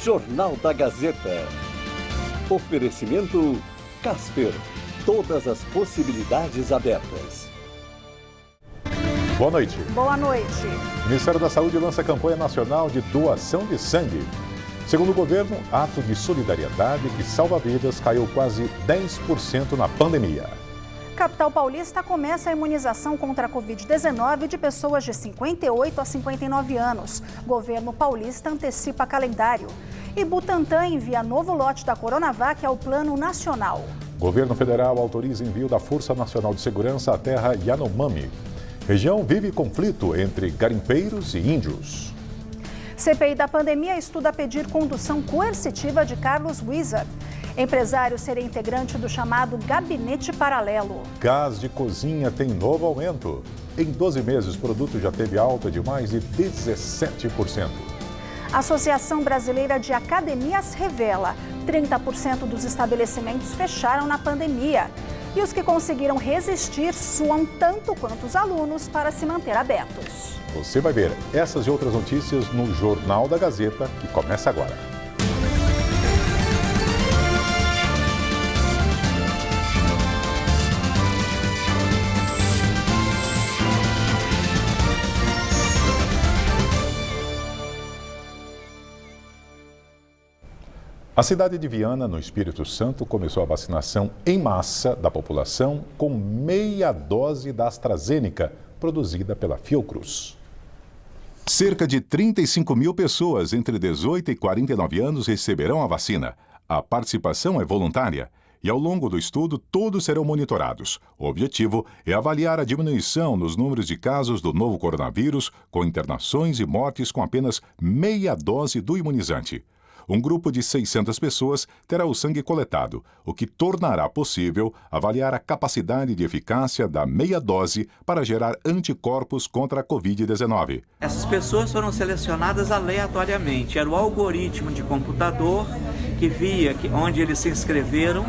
Jornal da Gazeta. Oferecimento Casper. Todas as possibilidades abertas. Boa noite. Boa noite. O Ministério da Saúde lança a campanha nacional de doação de sangue. Segundo o governo, ato de solidariedade que salva vidas caiu quase 10% na pandemia. Capital Paulista começa a imunização contra a Covid-19 de pessoas de 58 a 59 anos. Governo paulista antecipa calendário. E Butantan envia novo lote da Coronavac ao Plano Nacional. Governo federal autoriza envio da Força Nacional de Segurança à terra Yanomami. Região vive conflito entre garimpeiros e índios. CPI da pandemia estuda pedir condução coercitiva de Carlos Wizard. Empresário seria integrante do chamado Gabinete Paralelo. Gás de cozinha tem novo aumento. Em 12 meses, o produto já teve alta de mais de 17%. A Associação Brasileira de Academias revela: 30% dos estabelecimentos fecharam na pandemia. E os que conseguiram resistir suam tanto quanto os alunos para se manter abertos. Você vai ver essas e outras notícias no Jornal da Gazeta, que começa agora. A cidade de Viana, no Espírito Santo, começou a vacinação em massa da população com meia dose da AstraZeneca, produzida pela Fiocruz. Cerca de 35 mil pessoas entre 18 e 49 anos receberão a vacina. A participação é voluntária e, ao longo do estudo, todos serão monitorados. O objetivo é avaliar a diminuição nos números de casos do novo coronavírus, com internações e mortes com apenas meia dose do imunizante. Um grupo de 600 pessoas terá o sangue coletado, o que tornará possível avaliar a capacidade de eficácia da meia dose para gerar anticorpos contra a Covid-19. Essas pessoas foram selecionadas aleatoriamente. Era o algoritmo de computador que via onde eles se inscreveram,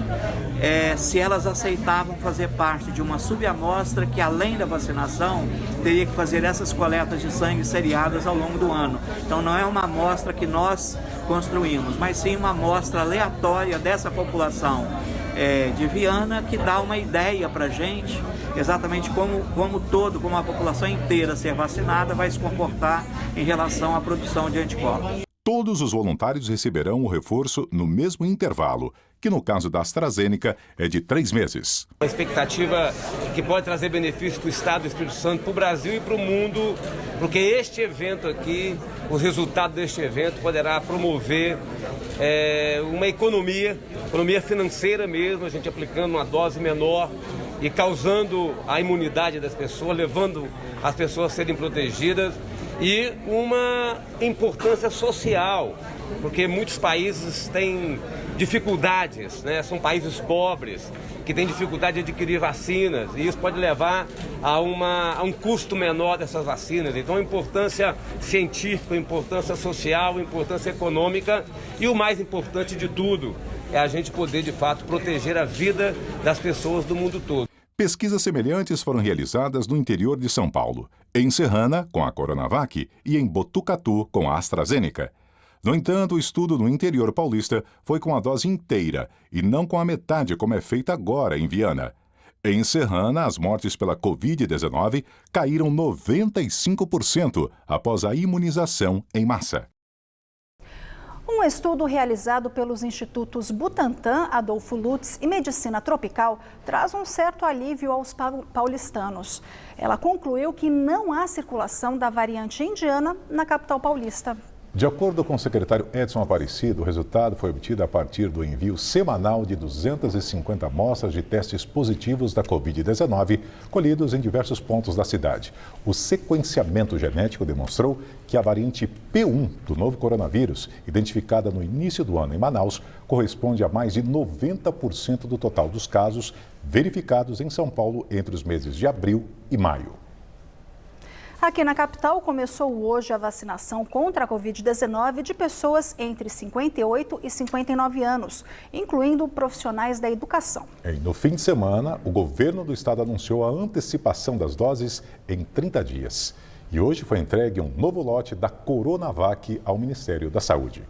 se elas aceitavam fazer parte de uma subamostra que, além da vacinação, teria que fazer essas coletas de sangue seriadas ao longo do ano. Então não é uma amostra que nós construímos, mas sim uma amostra aleatória dessa população de Viana, que dá uma ideia para a gente exatamente como a população inteira ser vacinada vai se comportar em relação à produção de anticorpos. Todos os voluntários receberão o reforço no mesmo intervalo, que no caso da AstraZeneca é de 3 meses. Uma expectativa que pode trazer benefícios para o Estado do Espírito Santo, para o Brasil e para o mundo, porque este evento aqui, o resultado deste evento poderá promover uma economia financeira mesmo, a gente aplicando uma dose menor e causando a imunidade das pessoas, levando as pessoas a serem protegidas. E uma importância social, porque muitos países têm dificuldades, né? São países pobres, que têm dificuldade de adquirir vacinas, e isso pode levar a um custo menor dessas vacinas. Então, a importância científica, a importância social, a importância econômica, e o mais importante de tudo é a gente poder, de fato, proteger a vida das pessoas do mundo todo. Pesquisas semelhantes foram realizadas no interior de São Paulo, em Serrana, com a Coronavac, e em Botucatu, com a AstraZeneca. No entanto, o estudo no interior paulista foi com a dose inteira e não com a metade, como é feita agora em Viana. Em Serrana, as mortes pela Covid-19 caíram 95% após a imunização em massa. Um estudo realizado pelos institutos Butantan, Adolfo Lutz e Medicina Tropical traz um certo alívio aos paulistanos. Ela concluiu que não há circulação da variante indiana na capital paulista. De acordo com o secretário Edson Aparecido, o resultado foi obtido a partir do envio semanal de 250 amostras de testes positivos da Covid-19, colhidos em diversos pontos da cidade. O sequenciamento genético demonstrou que a variante P1 do novo coronavírus, identificada no início do ano em Manaus, corresponde a mais de 90% do total dos casos verificados em São Paulo entre os meses de abril e maio. Aqui na capital, começou hoje a vacinação contra a Covid-19 de pessoas entre 58 e 59 anos, incluindo profissionais da educação. No fim de semana, o governo do estado anunciou a antecipação das doses em 30 dias. E hoje foi entregue um novo lote da Coronavac ao Ministério da Saúde.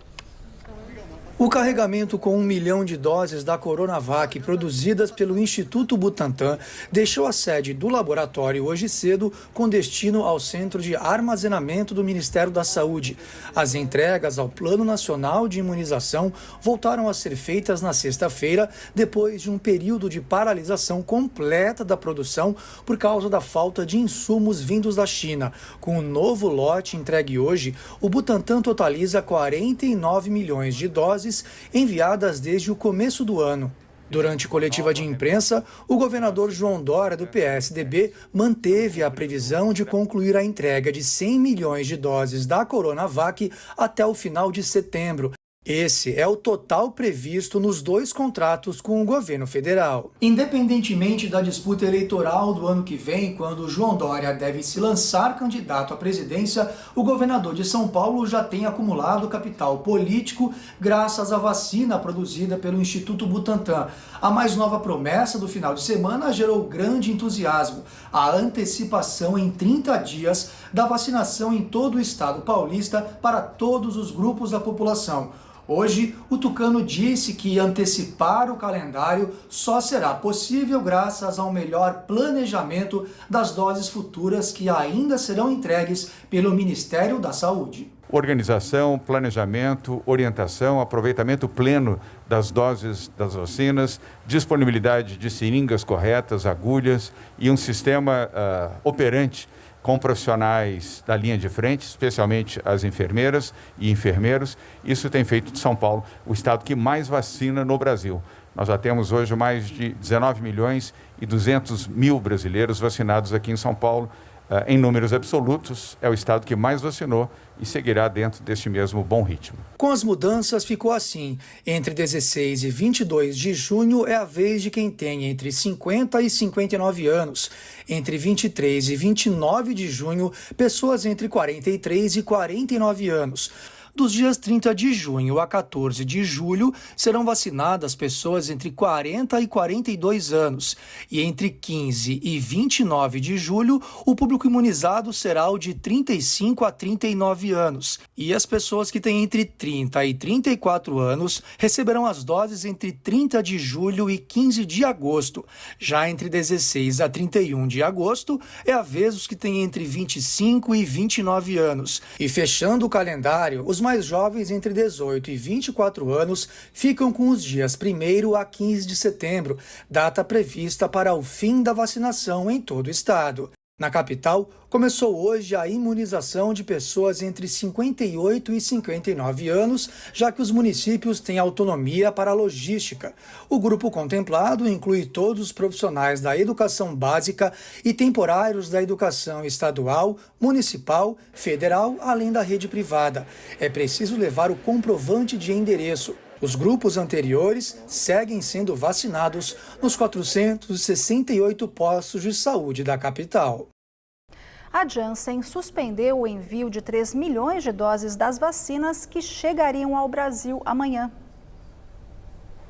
O carregamento com 1 milhão de doses da Coronavac produzidas pelo Instituto Butantan deixou a sede do laboratório hoje cedo com destino ao Centro de Armazenamento do Ministério da Saúde. As entregas ao Plano Nacional de Imunização voltaram a ser feitas na sexta-feira, depois de um período de paralisação completa da produção por causa da falta de insumos vindos da China. Com o novo lote entregue hoje, o Butantan totaliza 49 milhões de doses enviadas desde o começo do ano. Durante coletiva de imprensa, o governador João Dória, do PSDB, manteve a previsão de concluir a entrega de 100 milhões de doses da Coronavac até o final de setembro. Esse é o total previsto nos 2 contratos com o governo federal. Independentemente da disputa eleitoral do ano que vem, quando João Dória deve se lançar candidato à presidência, o governador de São Paulo já tem acumulado capital político graças à vacina produzida pelo Instituto Butantan. A mais nova promessa do final de semana gerou grande entusiasmo: a antecipação em 30 dias da vacinação em todo o estado paulista para todos os grupos da população. Hoje, o tucano disse que antecipar o calendário só será possível graças ao melhor planejamento das doses futuras que ainda serão entregues pelo Ministério da Saúde. Organização, planejamento, orientação, aproveitamento pleno das doses das vacinas, disponibilidade de seringas corretas, agulhas e um sistema operante com profissionais da linha de frente, especialmente as enfermeiras e enfermeiros. Isso tem feito de São Paulo o estado que mais vacina no Brasil. Nós já temos hoje mais de 19 milhões e 200 mil brasileiros vacinados aqui em São Paulo. Em números absolutos, é o estado que mais vacinou e seguirá dentro deste mesmo bom ritmo. Com as mudanças ficou assim: entre 16 e 22 de junho é a vez de quem tem entre 50 e 59 anos. Entre 23 e 29 de junho, pessoas entre 43 e 49 anos. Dos dias 30 de junho a 14 de julho, serão vacinadas pessoas entre 40 e 42 anos. E entre 15 e 29 de julho, o público imunizado será o de 35 a 39 anos. E as pessoas que têm entre 30 e 34 anos receberão as doses entre 30 de julho e 15 de agosto. Já entre 16 a 31 de agosto, é a vez os que têm entre 25 e 29 anos. E fechando o calendário, os mais jovens entre 18 e 24 anos ficam com os dias 1º a 15 de setembro, data prevista para o fim da vacinação em todo o estado. Na capital, começou hoje a imunização de pessoas entre 58 e 59 anos, já que os municípios têm autonomia para a logística. O grupo contemplado inclui todos os profissionais da educação básica e temporários da educação estadual, municipal, federal, além da rede privada. É preciso levar o comprovante de endereço. Os grupos anteriores seguem sendo vacinados nos 468 postos de saúde da capital. A Janssen suspendeu o envio de 3 milhões de doses das vacinas que chegariam ao Brasil amanhã.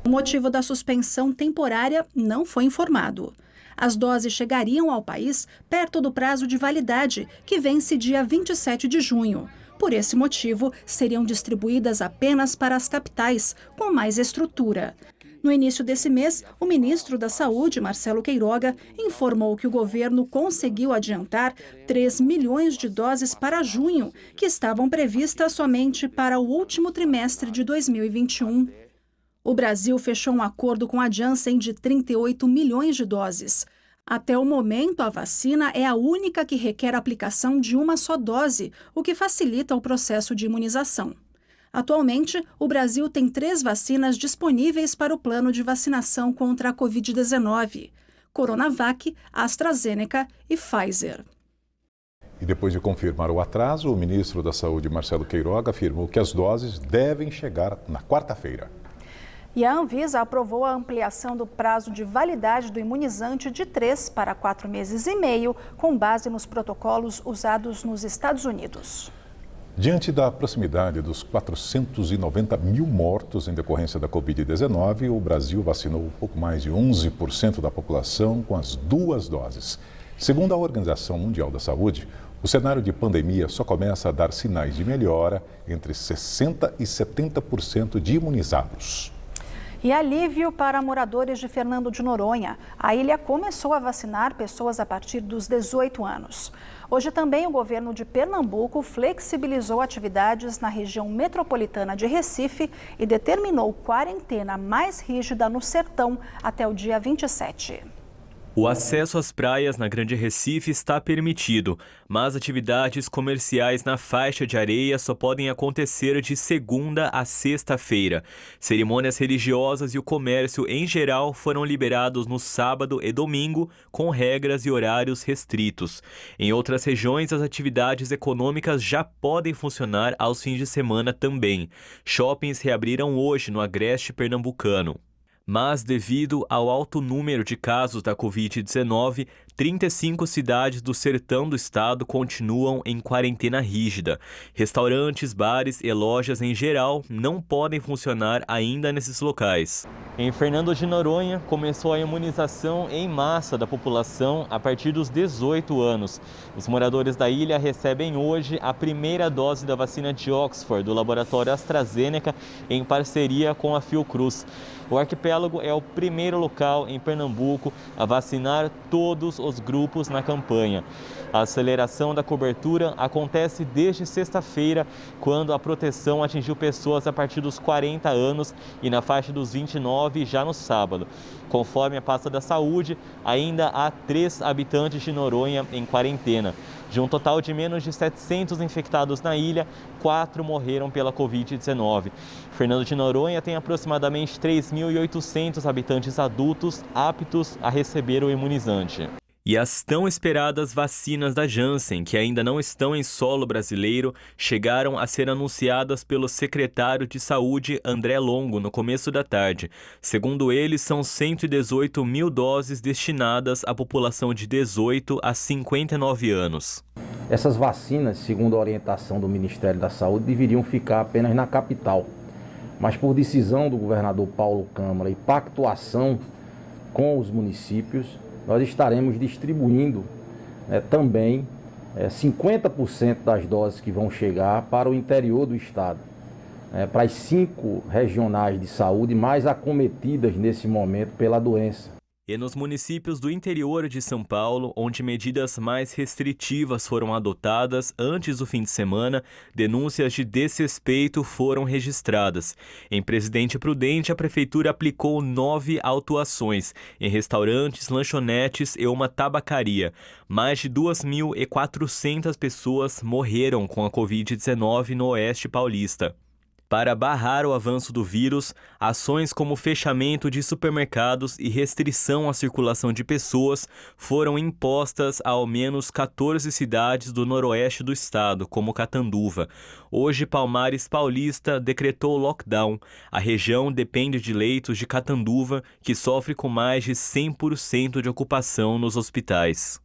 O motivo da suspensão temporária não foi informado. As doses chegariam ao país perto do prazo de validade, que vence dia 27 de junho. Por esse motivo, seriam distribuídas apenas para as capitais, com mais estrutura. No início desse mês, o ministro da Saúde, Marcelo Queiroga, informou que o governo conseguiu adiantar 3 milhões de doses para junho, que estavam previstas somente para o último trimestre de 2021. O Brasil fechou um acordo com a Janssen de 38 milhões de doses. Até o momento, a vacina é a única que requer a aplicação de uma só dose, o que facilita o processo de imunização. Atualmente, o Brasil tem 3 vacinas disponíveis para o plano de vacinação contra a Covid-19: Coronavac, AstraZeneca e Pfizer. E depois de confirmar o atraso, o ministro da Saúde, Marcelo Queiroga, afirmou que as doses devem chegar na quarta-feira. E a Anvisa aprovou a ampliação do prazo de validade do imunizante de 3 para 4 meses e meio, com base nos protocolos usados nos Estados Unidos. Diante da proximidade dos 490 mil mortos em decorrência da Covid-19, o Brasil vacinou pouco mais de 11% da população com as 2 doses. Segundo a Organização Mundial da Saúde, O cenário de pandemia só começa a dar sinais de melhora entre 60% e 70% de imunizados. E alívio para moradores de Fernando de Noronha. A ilha começou a vacinar pessoas a partir dos 18 anos. Hoje também o governo de Pernambuco flexibilizou atividades na região metropolitana de Recife e determinou quarentena mais rígida no sertão até o dia 27. O acesso às praias na Grande Recife está permitido, mas atividades comerciais na faixa de areia só podem acontecer de segunda a sexta-feira. Cerimônias religiosas e o comércio em geral foram liberados no sábado e domingo, com regras e horários restritos. Em outras regiões, as atividades econômicas já podem funcionar aos fins de semana também. Shoppings reabriram hoje no agreste pernambucano. Mas, devido ao alto número de casos da Covid-19, 35 cidades do sertão do estado continuam em quarentena rígida. Restaurantes, bares e lojas em geral não podem funcionar ainda nesses locais. Em Fernando de Noronha, começou a imunização em massa da população a partir dos 18 anos. Os moradores da ilha recebem hoje a primeira dose da vacina de Oxford, do laboratório AstraZeneca, em parceria com a Fiocruz. O arquipélago é o primeiro local em Pernambuco a vacinar todos os grupos na campanha. A aceleração da cobertura acontece desde sexta-feira, quando a proteção atingiu pessoas a partir dos 40 anos e na faixa dos 29 já no sábado. Conforme a pasta da saúde, ainda há 3 habitantes de Noronha em quarentena. De um total de menos de 700 infectados na ilha, 4 morreram pela Covid-19. Fernando de Noronha tem aproximadamente 3.800 habitantes adultos aptos a receber o imunizante. E as tão esperadas vacinas da Janssen, que ainda não estão em solo brasileiro, chegaram a ser anunciadas pelo secretário de Saúde, André Longo, no começo da tarde. Segundo ele, são 118 mil doses destinadas à população de 18 a 59 anos. Essas vacinas, segundo a orientação do Ministério da Saúde, deveriam ficar apenas na capital. Mas por decisão do governador Paulo Câmara e pactuação com os municípios, nós estaremos distribuindo também 50% das doses que vão chegar para o interior do estado, para as 5 regionais de saúde mais acometidas nesse momento pela doença. E nos municípios do interior de São Paulo, onde medidas mais restritivas foram adotadas antes do fim de semana, denúncias de desrespeito foram registradas. Em Presidente Prudente, a Prefeitura aplicou 9 autuações em restaurantes, lanchonetes e uma tabacaria. Mais de 2.400 pessoas morreram com a Covid-19 no Oeste Paulista. Para barrar o avanço do vírus, ações como fechamento de supermercados e restrição à circulação de pessoas foram impostas a ao menos 14 cidades do noroeste do estado, como Catanduva. Hoje, Palmares Paulista decretou lockdown. A região depende de leitos de Catanduva, que sofre com mais de 100% de ocupação nos hospitais.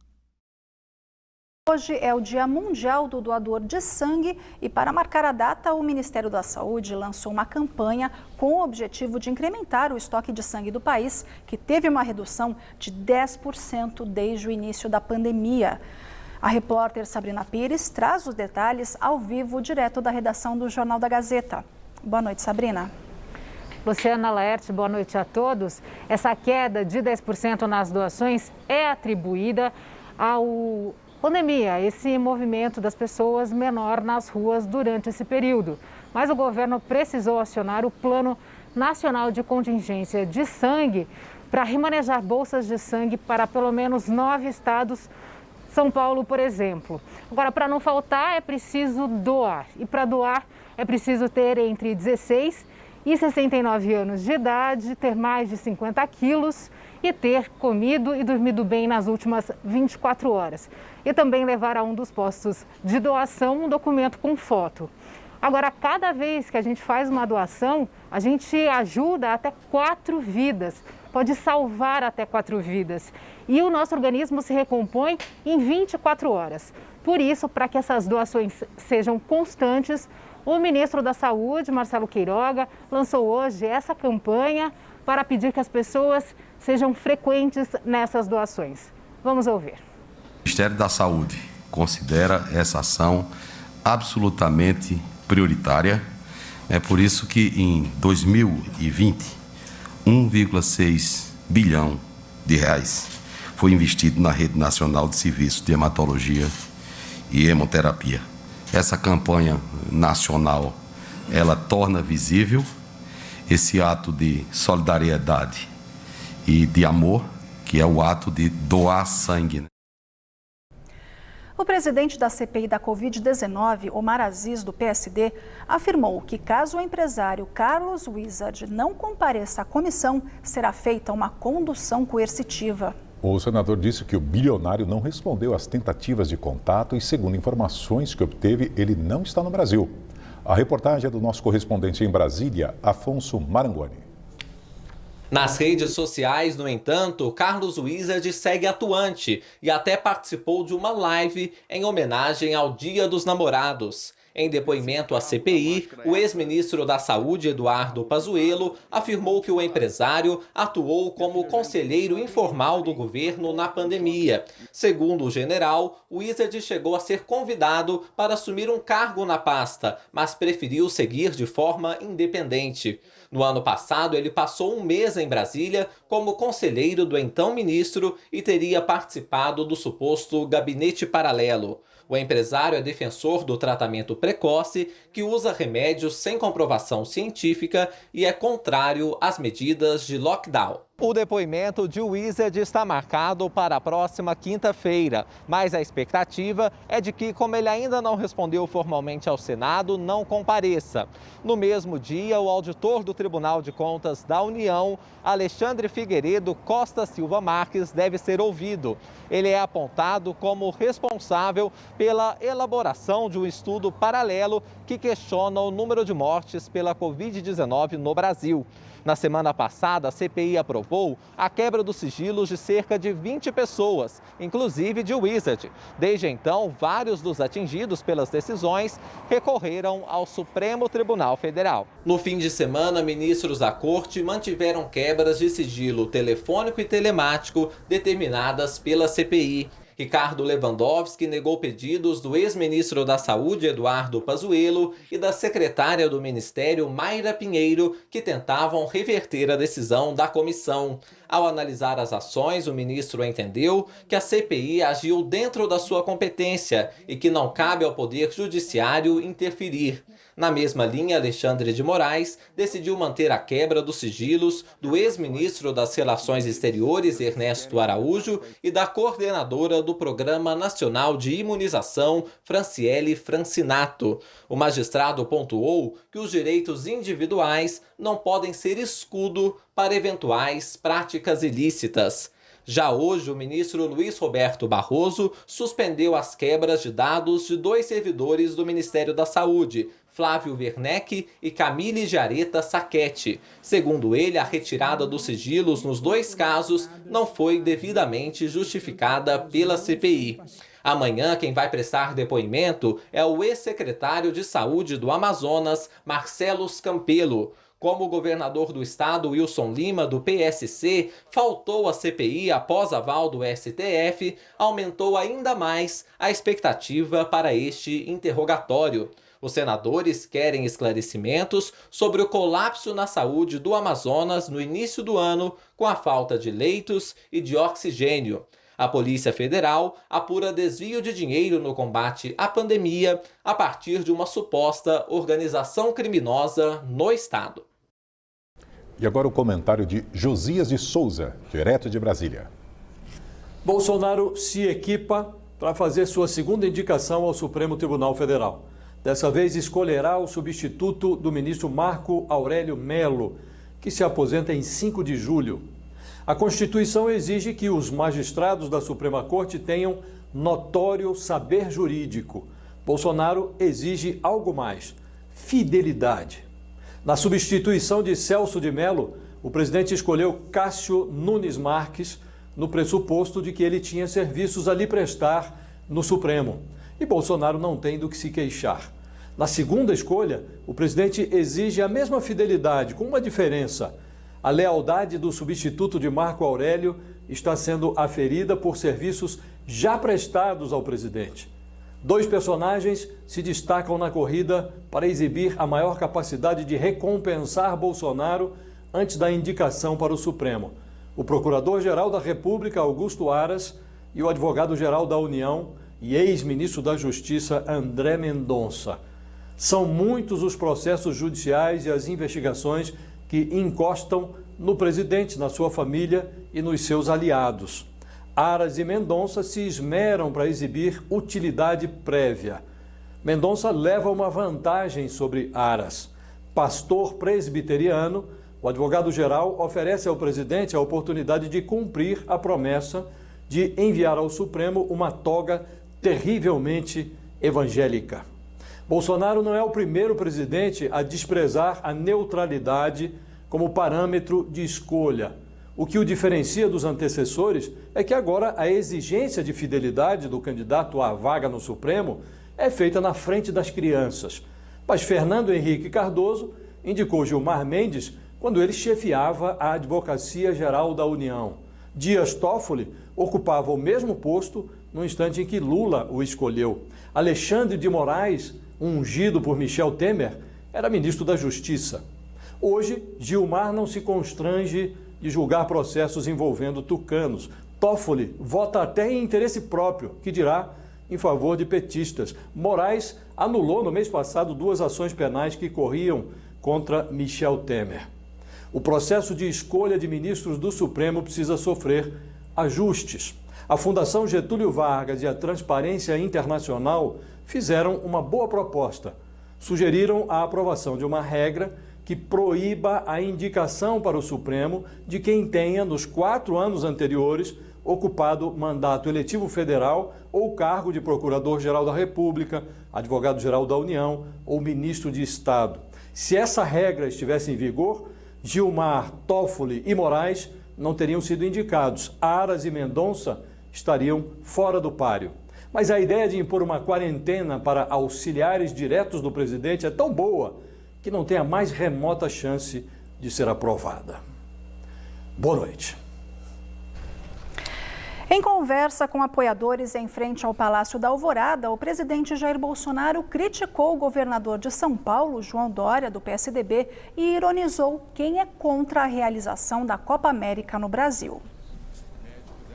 Hoje é o Dia Mundial do Doador de Sangue e, para marcar a data, o Ministério da Saúde lançou uma campanha com o objetivo de incrementar o estoque de sangue do país, que teve uma redução de 10% desde o início da pandemia. A repórter Sabrina Pires traz os detalhes ao vivo, direto da redação do Jornal da Gazeta. Boa noite, Sabrina. Luciana Laerte, boa noite a todos. Essa queda de 10% nas doações é atribuída ao pandemia, esse movimento das pessoas menor nas ruas durante esse período. Mas o governo precisou acionar o Plano Nacional de Contingência de Sangue para remanejar bolsas de sangue para pelo menos 9 estados, São Paulo, por exemplo. Agora, para não faltar, é preciso doar. E para doar, é preciso ter entre 16 e 69 anos de idade, ter mais de 50 quilos e ter comido e dormido bem nas últimas 24 horas. E também levar a um dos postos de doação um documento com foto. Agora, cada vez que a gente faz uma doação, a gente ajuda até 4 vidas, pode salvar até 4 vidas. E o nosso organismo se recompõe em 24 horas. Por isso, para que essas doações sejam constantes, o ministro da Saúde, Marcelo Queiroga, lançou hoje essa campanha para pedir que as pessoas sejam frequentes nessas doações. Vamos ouvir. O Ministério da Saúde considera essa ação absolutamente prioritária. É por isso que em 2020, 1,6 bilhão de reais foi investido na Rede Nacional de Serviços de Hematologia e Hemoterapia. Essa campanha nacional, ela torna visível esse ato de solidariedade e de amor, que é o ato de doar sangue. O presidente da CPI da Covid-19, Omar Aziz, do PSD, afirmou que caso o empresário Carlos Wizard não compareça à comissão, será feita uma condução coercitiva. O senador disse que o bilionário não respondeu às tentativas de contato e, segundo informações que obteve, ele não está no Brasil. A reportagem é do nosso correspondente em Brasília, Afonso Marangoni. Nas redes sociais, no entanto, Carlos Wizard segue atuante e até participou de uma live em homenagem ao Dia dos Namorados. Em depoimento à CPI, o ex-ministro da Saúde, Eduardo Pazuello, afirmou que o empresário atuou como conselheiro informal do governo na pandemia. Segundo o general, o Wizard chegou a ser convidado para assumir um cargo na pasta, mas preferiu seguir de forma independente. No ano passado, ele passou um mês em Brasília como conselheiro do então ministro e teria participado do suposto gabinete paralelo. O empresário é defensor do tratamento precoce, que usa remédios sem comprovação científica e é contrário às medidas de lockdown. O depoimento de Wizard está marcado para a próxima quinta-feira, mas a expectativa é de que, como ele ainda não respondeu formalmente ao Senado, não compareça. No mesmo dia, o auditor do Tribunal de Contas da União, Alexandre Figueiredo Costa Silva Marques, deve ser ouvido. Ele é apontado como responsável pela elaboração de um estudo paralelo que questiona o número de mortes pela Covid-19 no Brasil. Na semana passada, a CPI aprovou a quebra dos sigilos de cerca de 20 pessoas, inclusive de Wizard. Desde então, vários dos atingidos pelas decisões recorreram ao Supremo Tribunal Federal. No fim de semana, ministros da Corte mantiveram quebras de sigilo telefônico e telemático determinadas pela CPI. Ricardo Lewandowski negou pedidos do ex-ministro da Saúde, Eduardo Pazuello, e da secretária do Ministério, Mayra Pinheiro, que tentavam reverter a decisão da comissão. Ao analisar as ações, o ministro entendeu que a CPI agiu dentro da sua competência e que não cabe ao Poder Judiciário interferir. Na mesma linha, Alexandre de Moraes decidiu manter a quebra dos sigilos do ex-ministro das Relações Exteriores, Ernesto Araújo, e da coordenadora do Programa Nacional de Imunização, Franciele Francinato. O magistrado pontuou que os direitos individuais não podem ser escudo para eventuais práticas ilícitas. Já hoje, o ministro Luiz Roberto Barroso suspendeu as quebras de dados de 2 servidores do Ministério da Saúde, Flávio Werneck e Camille Jareta Sacchetti. Segundo ele, a retirada dos sigilos nos 2 casos não foi devidamente justificada pela CPI. Amanhã, quem vai prestar depoimento é o ex-secretário de Saúde do Amazonas, Marcelo Campelo. Como o governador do estado, Wilson Lima, do PSC, faltou à CPI após aval do STF, aumentou ainda mais a expectativa para este interrogatório. Os senadores querem esclarecimentos sobre o colapso na saúde do Amazonas no início do ano, com a falta de leitos e de oxigênio. A Polícia Federal apura desvio de dinheiro no combate à pandemia a partir de uma suposta organização criminosa no estado. E agora o comentário de Josias de Souza, direto de Brasília. Bolsonaro se equipa para fazer sua segunda indicação ao Supremo Tribunal Federal. Dessa vez escolherá o substituto do ministro Marco Aurélio Mello, que se aposenta em 5 de julho. A Constituição exige que os magistrados da Suprema Corte tenham notório saber jurídico. Bolsonaro exige algo mais: fidelidade. Na substituição de Celso de Mello, o presidente escolheu Cássio Nunes Marques, no pressuposto de que ele tinha serviços a lhe prestar no Supremo. E Bolsonaro não tem do que se queixar. Na segunda escolha, o presidente exige a mesma fidelidade, com uma diferença. A lealdade do substituto de Marco Aurélio está sendo aferida por serviços já prestados ao presidente. Dois personagens se destacam na corrida para exibir a maior capacidade de recompensar Bolsonaro antes da indicação para o Supremo: o Procurador-Geral da República, Augusto Aras, e o Advogado-Geral da União e ex-ministro da Justiça, André Mendonça. São muitos os processos judiciais e as investigações que encostam no presidente, na sua família e nos seus aliados. Aras e Mendonça se esmeram para exibir utilidade prévia. Mendonça leva uma vantagem sobre Aras. Pastor presbiteriano, o advogado-geral oferece ao presidente a oportunidade de cumprir a promessa de enviar ao Supremo uma toga terrivelmente evangélica. Bolsonaro não é o primeiro presidente a desprezar a neutralidade como parâmetro de escolha. O que o diferencia dos antecessores é que agora a exigência de fidelidade do candidato à vaga no Supremo é feita na frente das crianças. Mas Fernando Henrique Cardoso indicou Gilmar Mendes quando ele chefiava a Advocacia Geral da União. Dias Toffoli ocupava o mesmo posto no instante em que Lula o escolheu. Alexandre de Moraes, ungido por Michel Temer, era ministro da Justiça. Hoje, Gilmar não se constrange de julgar processos envolvendo tucanos. Toffoli vota até em interesse próprio, que dirá em favor de petistas. Moraes anulou no mês passado 2 ações penais que corriam contra Michel Temer. O processo de escolha de ministros do Supremo precisa sofrer ajustes. A Fundação Getúlio Vargas e a Transparência Internacional fizeram uma boa proposta. Sugeriram a aprovação de uma regra que proíba a indicação para o Supremo de quem tenha, nos 4 anos anteriores, ocupado mandato eletivo federal ou cargo de Procurador-Geral da República, Advogado-Geral da União ou Ministro de Estado. Se essa regra estivesse em vigor, Gilmar, Toffoli e Moraes não teriam sido indicados. Aras e Mendonça estariam fora do páreo. Mas a ideia de impor uma quarentena para auxiliares diretos do presidente é tão boa que não tem a mais remota chance de ser aprovada. Boa noite. Em conversa com apoiadores em frente ao Palácio da Alvorada, o presidente Jair Bolsonaro criticou o governador de São Paulo, João Dória, do PSDB, e ironizou quem é contra a realização da Copa América no Brasil.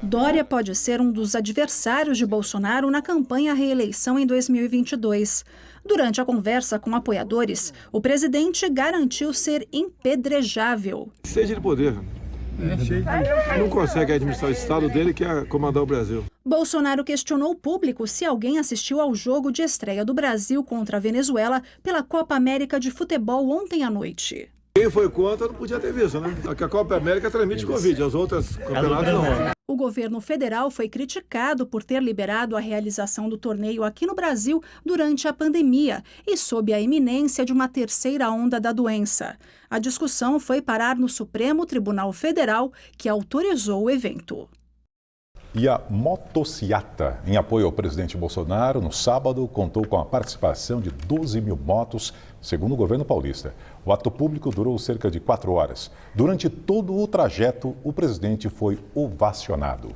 Dória pode ser um dos adversários de Bolsonaro na campanha à reeleição em 2022. Durante a conversa com apoiadores, o presidente garantiu ser impedrejável. Seja de poder. Não consegue administrar o estado dele, que é comandar o Brasil. Bolsonaro questionou o público se alguém assistiu ao jogo de estreia do Brasil contra a Venezuela pela Copa América de Futebol ontem à noite. Quem foi contra não podia ter visto, né? Porque a Copa América transmite Covid, as outras campeonatos não. O governo federal foi criticado por ter liberado a realização do torneio aqui no Brasil durante a pandemia e sob a iminência de uma terceira onda da doença. A discussão foi parar no Supremo Tribunal Federal, que autorizou o evento. E a motociata, em apoio ao presidente Bolsonaro, no sábado, contou com a participação de 12 mil motos, segundo o governo paulista. O ato público durou cerca de 4 horas. Durante todo o trajeto, o presidente foi ovacionado.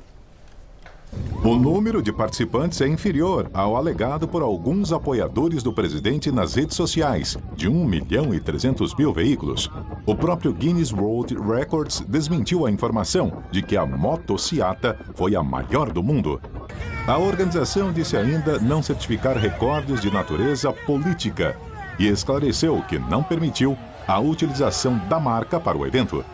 O número de participantes é inferior ao alegado por alguns apoiadores do presidente nas redes sociais, de 1.300.000 veículos. O próprio Guinness World Records desmentiu a informação de que a motociata foi a maior do mundo. A organização disse ainda não certificar recordes de natureza política e esclareceu que não permitiu a utilização da marca para o evento.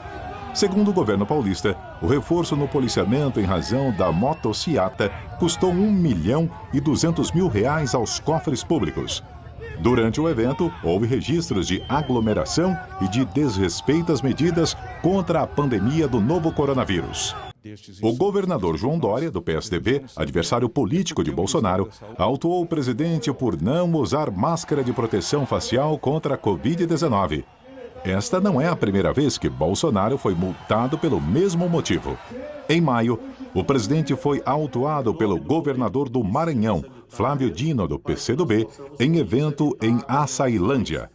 Segundo o governo paulista, o reforço no policiamento em razão da motociata custou R$1.200.000 aos cofres públicos. Durante o evento, houve registros de aglomeração e de desrespeito às medidas contra a pandemia do novo coronavírus. O governador João Dória, do PSDB, adversário político de Bolsonaro, autuou o presidente por não usar máscara de proteção facial contra a Covid-19. Esta não é a primeira vez que Bolsonaro foi multado pelo mesmo motivo. Em maio, o presidente foi autuado pelo governador do Maranhão, Flávio Dino, do PCdoB, em evento em Açailândia.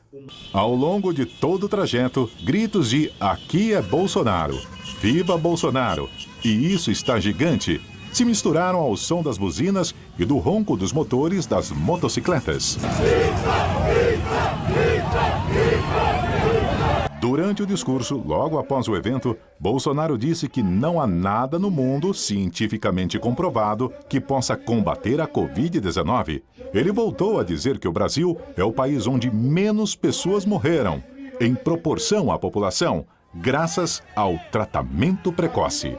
Ao longo de todo o trajeto, gritos de "Aqui é Bolsonaro", "Viva Bolsonaro" e "Isso está gigante" se misturaram ao som das buzinas e do ronco dos motores das motocicletas. Durante o discurso, logo após o evento, Bolsonaro disse que não há nada no mundo cientificamente comprovado que possa combater a Covid-19. Ele voltou a dizer que o Brasil é o país onde menos pessoas morreram, em proporção à população, graças ao tratamento precoce.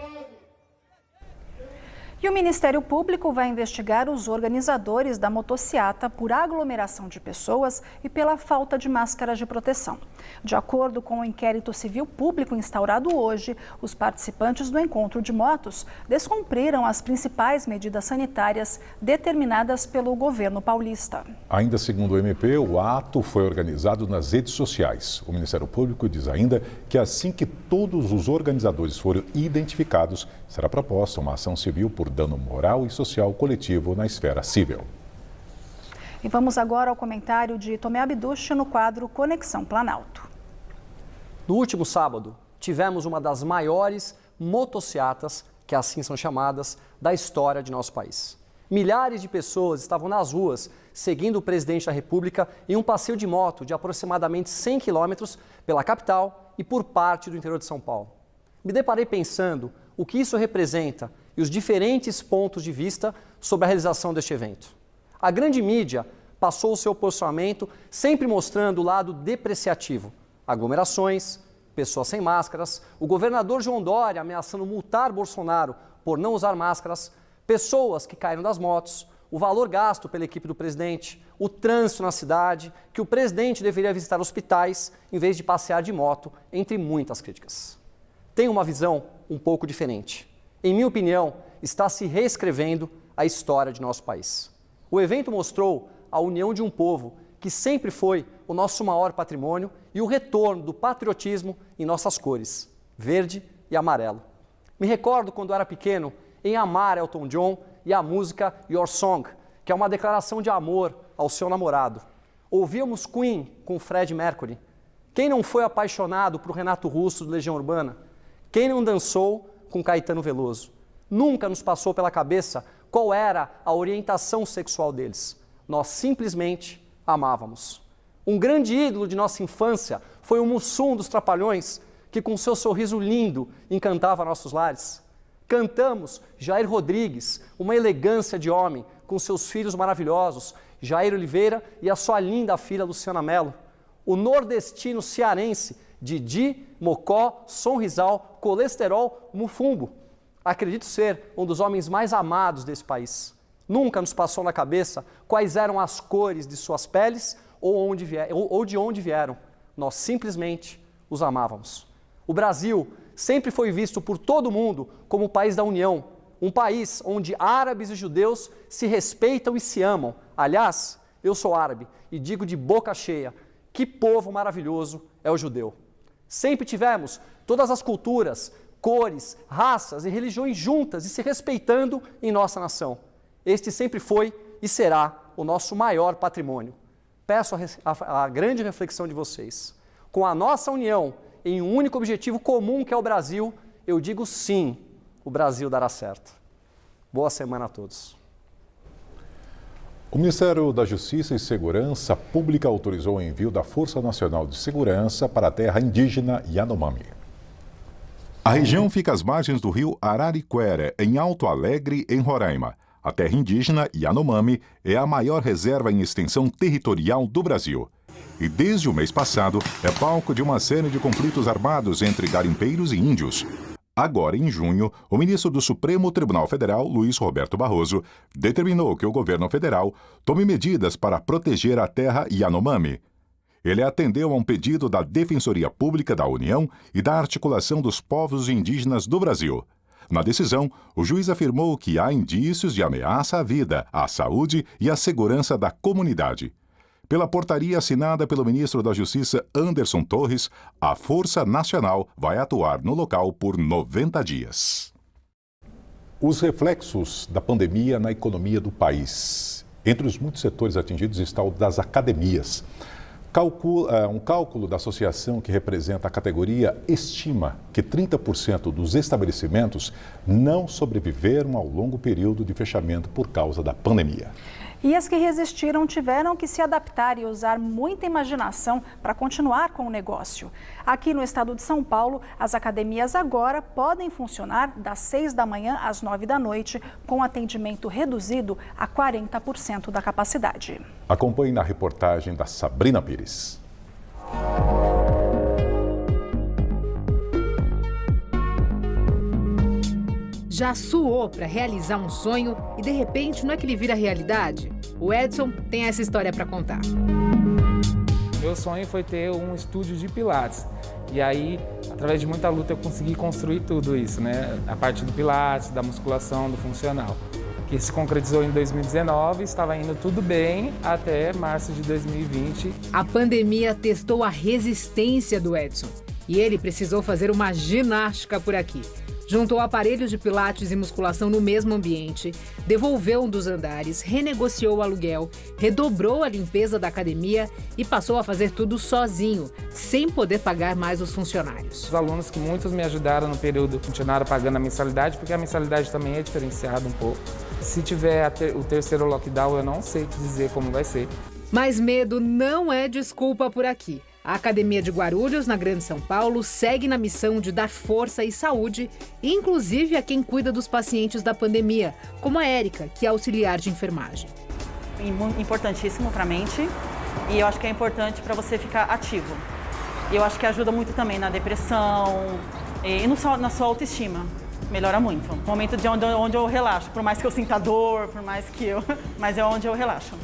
E o Ministério Público vai investigar os organizadores da motociata por aglomeração de pessoas e pela falta de máscaras de proteção. De acordo com o inquérito civil público instaurado hoje, os participantes do encontro de motos descumpriram as principais medidas sanitárias determinadas pelo governo paulista. Ainda segundo o MP, o ato foi organizado nas redes sociais. O Ministério Público diz ainda que assim que todos os organizadores forem identificados, será proposta uma ação civil por dano moral e social coletivo na esfera civil. E vamos agora ao comentário de Tomé Abduch no quadro Conexão Planalto. No último sábado, tivemos uma das maiores motociatas, que assim são chamadas, da história de nosso país. Milhares de pessoas estavam nas ruas seguindo o presidente da República em um passeio de moto de aproximadamente 100 quilômetros pela capital e por parte do interior de São Paulo. Me deparei pensando o que isso representa e os diferentes pontos de vista sobre a realização deste evento. A grande mídia passou o seu posicionamento sempre mostrando o lado depreciativo. Aglomerações, pessoas sem máscaras, o governador João Dória ameaçando multar Bolsonaro por não usar máscaras, pessoas que caíram das motos, o valor gasto pela equipe do presidente, o trânsito na cidade, que o presidente deveria visitar hospitais em vez de passear de moto, entre muitas críticas. Tenho uma visão um pouco diferente. Em minha opinião, está se reescrevendo a história de nosso país. O evento mostrou a união de um povo que sempre foi o nosso maior patrimônio e o retorno do patriotismo em nossas cores, verde e amarelo. Me recordo quando era pequeno em amar Elton John e a música Your Song, que é uma declaração de amor ao seu namorado. Ouvíamos Queen com Freddie Mercury. Quem não foi apaixonado por Renato Russo do Legião Urbana? Quem não dançou com Caetano Veloso? Nunca nos passou pela cabeça qual era a orientação sexual deles. Nós simplesmente amávamos. Um grande ídolo de nossa infância foi o Mussum dos Trapalhões, que com seu sorriso lindo encantava nossos lares. Cantamos Jair Rodrigues, uma elegância de homem, com seus filhos maravilhosos, Jair Oliveira e a sua linda filha Luciana Mello. O nordestino cearense, Didi, Mocó, Sonrisal, Colesterol, Mufumbo. Acredito ser um dos homens mais amados desse país. Nunca nos passou na cabeça quais eram as cores de suas peles ou de onde vieram. Nós simplesmente os amávamos. O Brasil sempre foi visto por todo mundo como o país da união, um país onde árabes e judeus se respeitam e se amam. Aliás, eu sou árabe e digo de boca cheia, que povo maravilhoso é o judeu. Sempre tivemos todas as culturas, cores, raças e religiões juntas e se respeitando em nossa nação. Este sempre foi e será o nosso maior patrimônio. Peço a grande reflexão de vocês. Com a nossa união em um único objetivo comum que é o Brasil, eu digo sim, o Brasil dará certo. Boa semana a todos. O Ministério da Justiça e Segurança Pública autorizou o envio da Força Nacional de Segurança para a terra indígena Yanomami. A região fica às margens do rio Arariquara, em Alto Alegre, em Roraima. A terra indígena Yanomami é a maior reserva em extensão territorial do Brasil. E desde o mês passado é palco de uma série de conflitos armados entre garimpeiros e índios. Agora, em junho, o ministro do Supremo Tribunal Federal, Luiz Roberto Barroso, determinou que o governo federal tome medidas para proteger a terra Yanomami. Ele atendeu a um pedido da Defensoria Pública da União e da Articulação dos Povos Indígenas do Brasil. Na decisão, o juiz afirmou que há indícios de ameaça à vida, à saúde e à segurança da comunidade. Pela portaria assinada pelo ministro da Justiça, Anderson Torres, a Força Nacional vai atuar no local por 90 dias. Os reflexos da pandemia na economia do país. Entre os muitos setores atingidos está o das academias. Um cálculo da associação que representa a categoria estima que 30% dos estabelecimentos não sobreviveram ao longo período de fechamento por causa da pandemia. E as que resistiram tiveram que se adaptar e usar muita imaginação para continuar com o negócio. Aqui no estado de São Paulo, as academias agora podem funcionar das 6 da manhã às 9 da noite, com atendimento reduzido a 40% da capacidade. Acompanhe na reportagem da Sabrina Pires. Já suou para realizar um sonho e de repente não é que ele vira realidade? O Edson tem essa história para contar. Meu sonho foi ter um estúdio de pilates. E aí, através de muita luta, eu consegui construir tudo isso, né? A parte do pilates, da musculação, do funcional. Que se concretizou em 2019, estava indo tudo bem até março de 2020. A pandemia testou a resistência do Edson e ele precisou fazer uma ginástica por aqui. Juntou aparelhos de pilates e musculação no mesmo ambiente, devolveu um dos andares, renegociou o aluguel, redobrou a limpeza da academia e passou a fazer tudo sozinho, sem poder pagar mais os funcionários. Os alunos que muitos me ajudaram no período continuaram pagando a mensalidade, porque a mensalidade também é diferenciada um pouco. Se tiver o terceiro lockdown, eu não sei te dizer como vai ser. Mas medo não é desculpa por aqui. A Academia de Guarulhos, na Grande São Paulo, segue na missão de dar força e saúde, inclusive a quem cuida dos pacientes da pandemia, como a Érica, que é auxiliar de enfermagem. Importantíssimo para a mente e eu acho que é importante para você ficar ativo. E eu acho que ajuda muito também na depressão e na sua autoestima. Melhora muito. Momento de onde eu relaxo, por mais que eu sinta dor, mas é onde eu relaxo.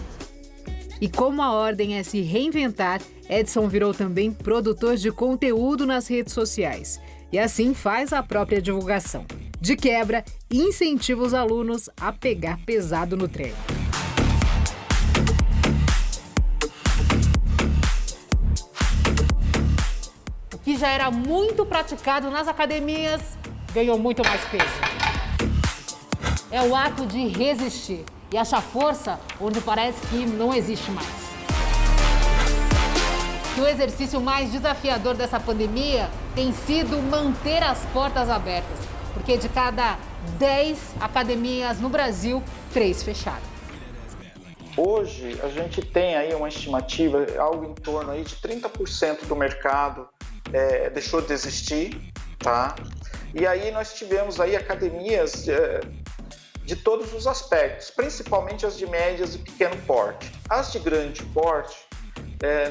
E como a ordem é se reinventar, Edson virou também produtor de conteúdo nas redes sociais. E assim faz a própria divulgação. De quebra, incentiva os alunos a pegar pesado no treino. O que já era muito praticado nas academias ganhou muito mais peso. É o ato de resistir e achar força onde parece que não existe mais. E o exercício mais desafiador dessa pandemia tem sido manter as portas abertas, porque de cada 10 academias no Brasil, 3 fecharam. Hoje a gente tem aí uma estimativa, algo em torno aí de 30% do mercado deixou de existir, tá? E aí nós tivemos aí academias de todos os aspectos, principalmente as de médias e pequeno porte. As de grande porte,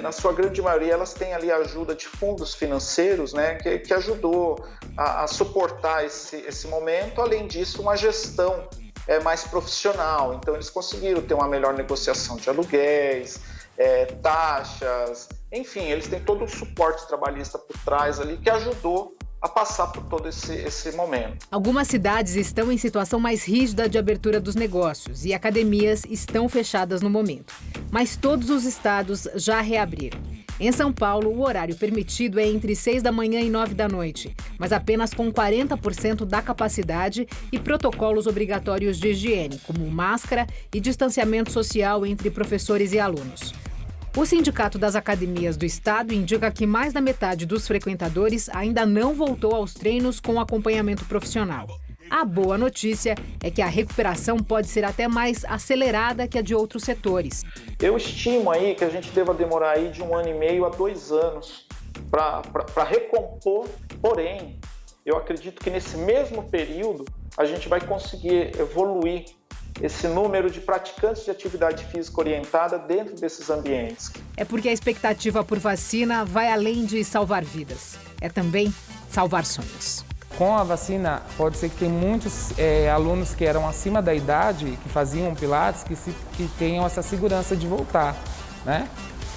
na sua grande maioria, elas têm ali a ajuda de fundos financeiros, né, que ajudou a suportar esse momento. Além disso, uma gestão mais profissional. Então, eles conseguiram ter uma melhor negociação de aluguéis, taxas, enfim, eles têm todo o suporte trabalhista por trás ali que ajudou a passar por todo esse momento. Algumas cidades estão em situação mais rígida de abertura dos negócios e academias estão fechadas no momento. Mas todos os estados já reabriram. Em São Paulo, o horário permitido é entre 6 da manhã e 9 da noite, mas apenas com 40% da capacidade e protocolos obrigatórios de higiene, como máscara e distanciamento social entre professores e alunos. O Sindicato das Academias do Estado indica que mais da metade dos frequentadores ainda não voltou aos treinos com acompanhamento profissional. A boa notícia é que a recuperação pode ser até mais acelerada que a de outros setores. Eu estimo aí que a gente deva demorar aí de 1 ano e meio a 2 anos para recompor, porém, eu acredito que nesse mesmo período a gente vai conseguir evoluir esse número de praticantes de atividade física orientada dentro desses ambientes. É porque a expectativa por vacina vai além de salvar vidas, é também salvar sonhos. Com a vacina, pode ser que tem muitos alunos que eram acima da idade, que faziam pilates, que tenham essa segurança de voltar, né?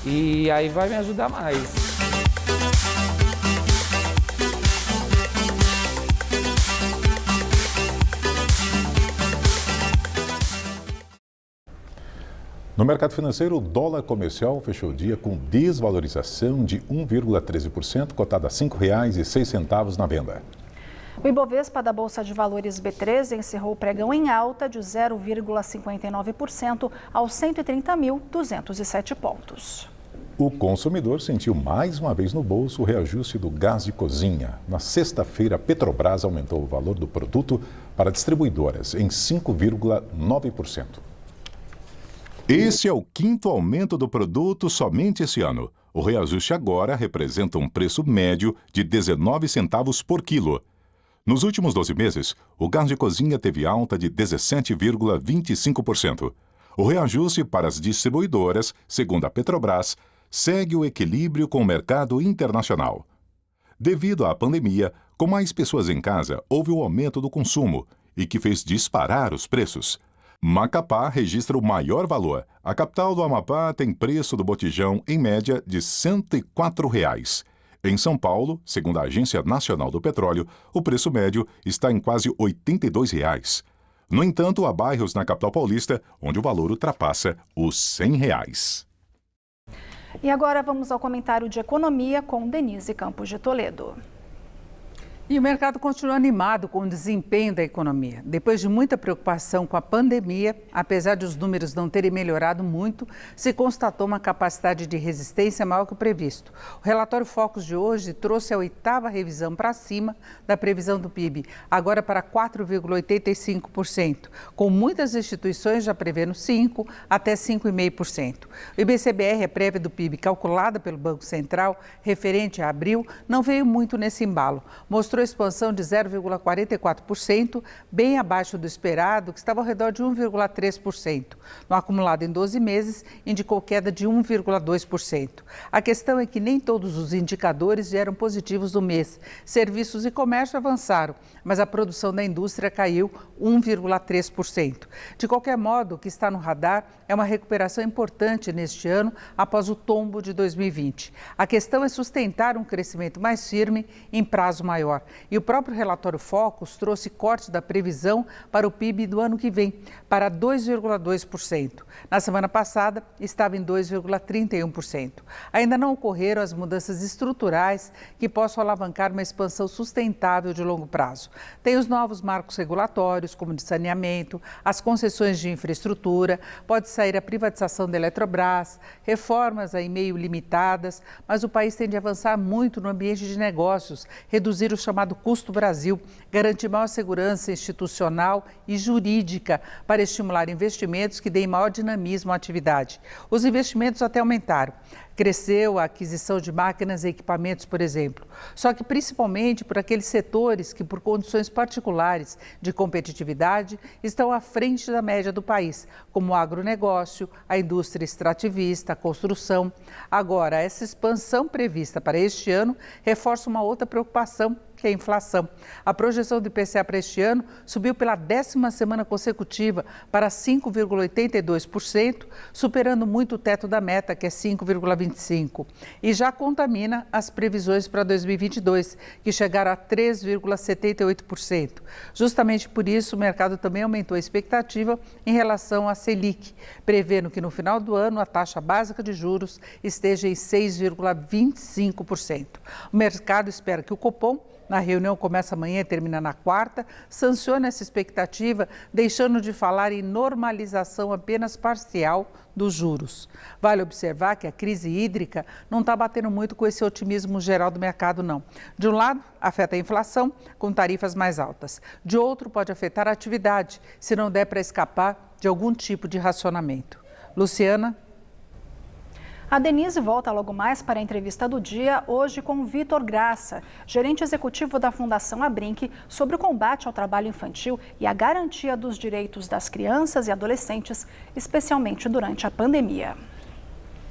E aí vai me ajudar mais. No mercado financeiro, o dólar comercial fechou o dia com desvalorização de 1,13%, cotada a R$ 5,06 na venda. O Ibovespa da Bolsa de Valores B3 encerrou o pregão em alta de 0,59% aos 130.207 pontos. O consumidor sentiu mais uma vez no bolso o reajuste do gás de cozinha. Na sexta-feira, a Petrobras aumentou o valor do produto para distribuidoras em 5,9%. Esse é o quinto aumento do produto somente esse ano. O reajuste agora representa um preço médio de 19 centavos por quilo. Nos últimos 12 meses, o gás de cozinha teve alta de 17,25%. O reajuste para as distribuidoras, segundo a Petrobras, segue o equilíbrio com o mercado internacional. Devido à pandemia, com mais pessoas em casa, houve o aumento do consumo e que fez disparar os preços. Macapá registra o maior valor. A capital do Amapá tem preço do botijão, em média, de R$ 104. Em São Paulo, segundo a Agência Nacional do Petróleo, o preço médio está em quase R$ 82. No entanto, há bairros na capital paulista onde o valor ultrapassa os R$ 100. E agora vamos ao comentário de economia com Denise Campos de Toledo. E o mercado continua animado com o desempenho da economia. Depois de muita preocupação com a pandemia, apesar de os números não terem melhorado muito, se constatou uma capacidade de resistência maior que o previsto. O relatório Focus de hoje trouxe a 8ª revisão para cima da previsão do PIB, agora para 4,85%, com muitas instituições já prevendo 5% até 5,5%. O IBCBR, a prévia do PIB calculada pelo Banco Central, referente a abril, não veio muito nesse embalo. Mostrou expansão de 0,44%, bem abaixo do esperado, que estava ao redor de 1,3%. No acumulado em 12 meses, indicou queda de 1,2%. A questão é que nem todos os indicadores vieram positivos no mês. Serviços e comércio avançaram, mas a produção da indústria caiu 1,3%. De qualquer modo, o que está no radar é uma recuperação importante neste ano após o tombo de 2020. A questão é sustentar um crescimento mais firme em prazo maior. E o próprio relatório Focus trouxe corte da previsão para o PIB do ano que vem, para 2,2%. Na semana passada, estava em 2,31%. Ainda não ocorreram as mudanças estruturais que possam alavancar uma expansão sustentável de longo prazo. Tem os novos marcos regulatórios, como de saneamento, as concessões de infraestrutura, pode sair a privatização da Eletrobras, reformas aí meio limitadas, mas o país tem de avançar muito no ambiente de negócios, reduzir o chamado custo Brasil, garantir maior segurança institucional e jurídica para estimular investimentos que deem maior dinamismo à atividade. Os investimentos até aumentaram. Cresceu a aquisição de máquinas e equipamentos, por exemplo. Só que principalmente por aqueles setores que, por condições particulares de competitividade, estão à frente da média do país, como o agronegócio, a indústria extrativista, a construção. Agora, essa expansão prevista para este ano reforça uma outra preocupação, que é a inflação. A projeção do IPCA para este ano subiu pela 10ª semana consecutiva para 5,82%, superando muito o teto da meta, que é 5,25%. E já contamina as previsões para 2022, que chegaram a 3,78%. Justamente por isso, o mercado também aumentou a expectativa em relação à Selic, prevendo que no final do ano a taxa básica de juros esteja em 6,25%. O mercado espera que o Copom, na reunião começa amanhã e termina na quarta, sanciona essa expectativa, deixando de falar em normalização apenas parcial dos juros. Vale observar que a crise hídrica não está batendo muito com esse otimismo geral do mercado, não. De um lado, afeta a inflação, com tarifas mais altas. De outro, pode afetar a atividade, se não der para escapar de algum tipo de racionamento. Luciana? A Denise volta logo mais para a entrevista do dia, hoje com Vitor Graça, gerente executivo da Fundação Abrinq, sobre o combate ao trabalho infantil e a garantia dos direitos das crianças e adolescentes, especialmente durante a pandemia.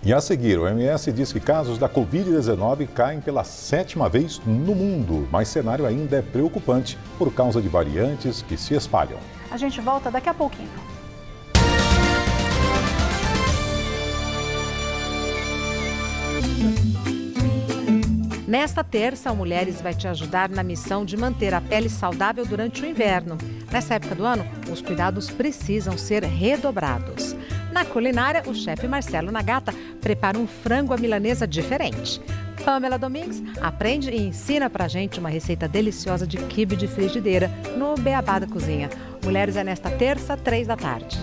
E a seguir, o OMS diz que casos da Covid-19 caem pela 7ª vez no mundo, mas o cenário ainda é preocupante por causa de variantes que se espalham. A gente volta daqui a pouquinho. Nesta terça, o Mulheres vai te ajudar na missão de manter a pele saudável durante o inverno. Nessa época do ano, os cuidados precisam ser redobrados. Na culinária, o chefe Marcelo Nagata prepara um frango à milanesa diferente. Pamela Domingues aprende e ensina pra gente uma receita deliciosa de quibe de frigideira no Beabá da Cozinha. Mulheres é nesta terça, 15h.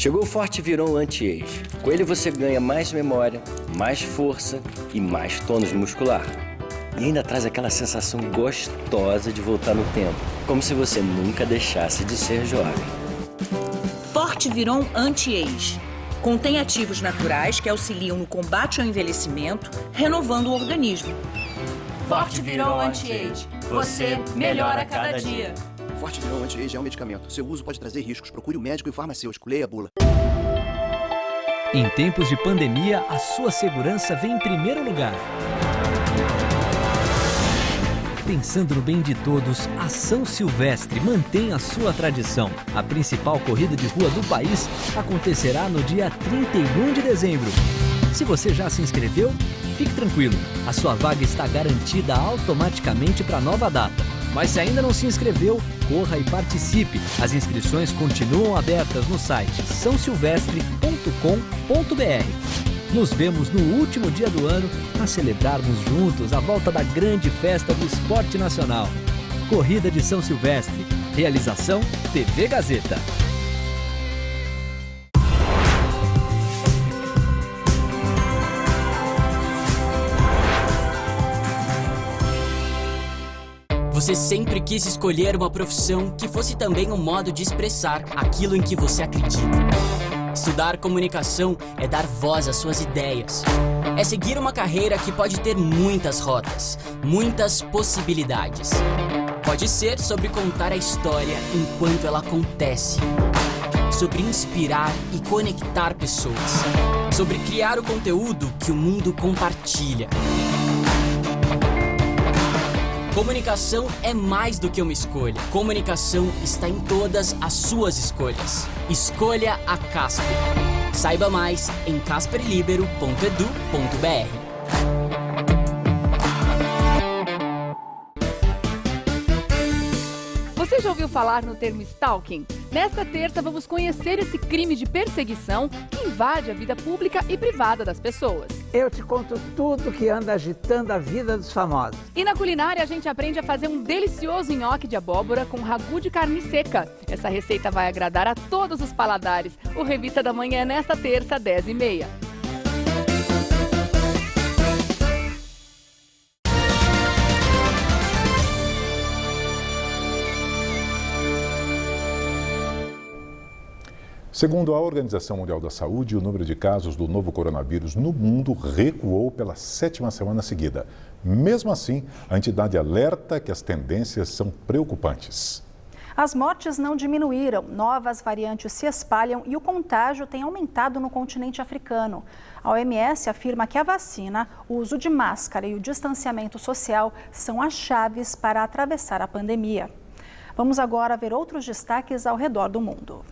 Chegou o Forte Viron Anti-Age. Com ele você ganha mais memória, mais força e mais tônus muscular. E ainda traz aquela sensação gostosa de voltar no tempo, como se você nunca deixasse de ser jovem. Forte Viron Anti-Age. Contém ativos naturais que auxiliam no combate ao envelhecimento, renovando o organismo. Forte Viron Anti-Age. Você melhora a cada dia. Forte Viron Anti-Age é um medicamento. Seu uso pode trazer riscos. Procure o médico e o farmacêutico. Leia a bula. Em tempos de pandemia, a sua segurança vem em primeiro lugar. Pensando no bem de todos, a São Silvestre mantém a sua tradição. A principal corrida de rua do país acontecerá no dia 31 de dezembro. Se você já se inscreveu, fique tranquilo. A sua vaga está garantida automaticamente para a nova data. Mas se ainda não se inscreveu, corra e participe. As inscrições continuam abertas no site saosilvestre.com.br. Nos vemos no último dia do ano para celebrarmos juntos a volta da grande festa do esporte nacional. Corrida de São Silvestre. Realização TV Gazeta. Você sempre quis escolher uma profissão que fosse também um modo de expressar aquilo em que você acredita. Estudar comunicação é dar voz às suas ideias. É seguir uma carreira que pode ter muitas rotas, muitas possibilidades. Pode ser sobre contar a história enquanto ela acontece. Sobre inspirar e conectar pessoas. Sobre criar o conteúdo que o mundo compartilha. Comunicação é mais do que uma escolha. Comunicação está em todas as suas escolhas. Escolha a Casper. Saiba mais em casperlibero.edu.br. Você já ouviu falar no termo stalking? Nesta terça vamos conhecer esse crime de perseguição que invade a vida pública e privada das pessoas. Eu te conto tudo que anda agitando a vida dos famosos. E na culinária a gente aprende a fazer um delicioso nhoque de abóbora com ragu de carne seca. Essa receita vai agradar a todos os paladares. O Revista da Manhã é nesta terça, 10h30. Segundo a Organização Mundial da Saúde, o número de casos do novo coronavírus no mundo recuou pela 7ª semana seguida. Mesmo assim, a entidade alerta que as tendências são preocupantes. As mortes não diminuíram, novas variantes se espalham e o contágio tem aumentado no continente africano. A OMS afirma que a vacina, o uso de máscara e o distanciamento social são as chaves para atravessar a pandemia. Vamos agora ver outros destaques ao redor do mundo.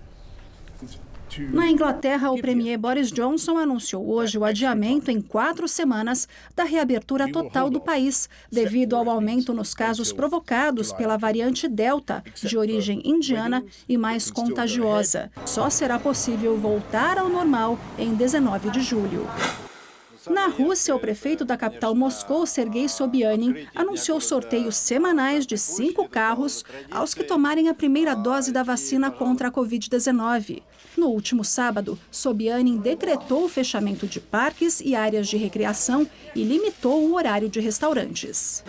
Na Inglaterra, o premier Boris Johnson anunciou hoje o adiamento em 4 semanas da reabertura total do país, devido ao aumento nos casos provocados pela variante Delta, de origem indiana e mais contagiosa. Só será possível voltar ao normal em 19 de julho. Na Rússia, o prefeito da capital Moscou, Sergei Sobyanin, anunciou sorteios semanais de 5 carros aos que tomarem a primeira dose da vacina contra a Covid-19. No último sábado, Sobyanin decretou o fechamento de parques e áreas de recreação e limitou o horário de restaurantes.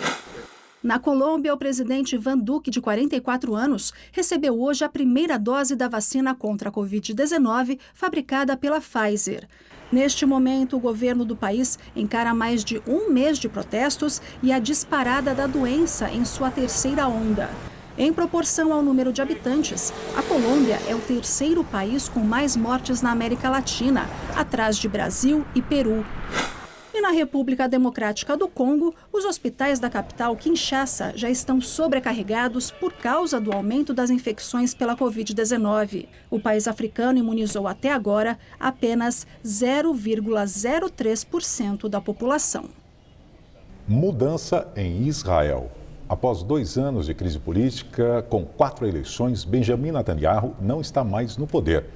Na Colômbia, o presidente Iván Duque, de 44 anos, recebeu hoje a primeira dose da vacina contra a Covid-19 fabricada pela Pfizer. Neste momento, o governo do país encara mais de 1 mês de protestos e a disparada da doença em sua 3ª onda. Em proporção ao número de habitantes, a Colômbia é o 3º país com mais mortes na América Latina, atrás de Brasil e Peru. E na República Democrática do Congo, os hospitais da capital Kinshasa já estão sobrecarregados por causa do aumento das infecções pela Covid-19. O país africano imunizou até agora apenas 0,03% da população. Mudança em Israel. Após 2 anos de crise política, com 4 eleições, Benjamin Netanyahu não está mais no poder.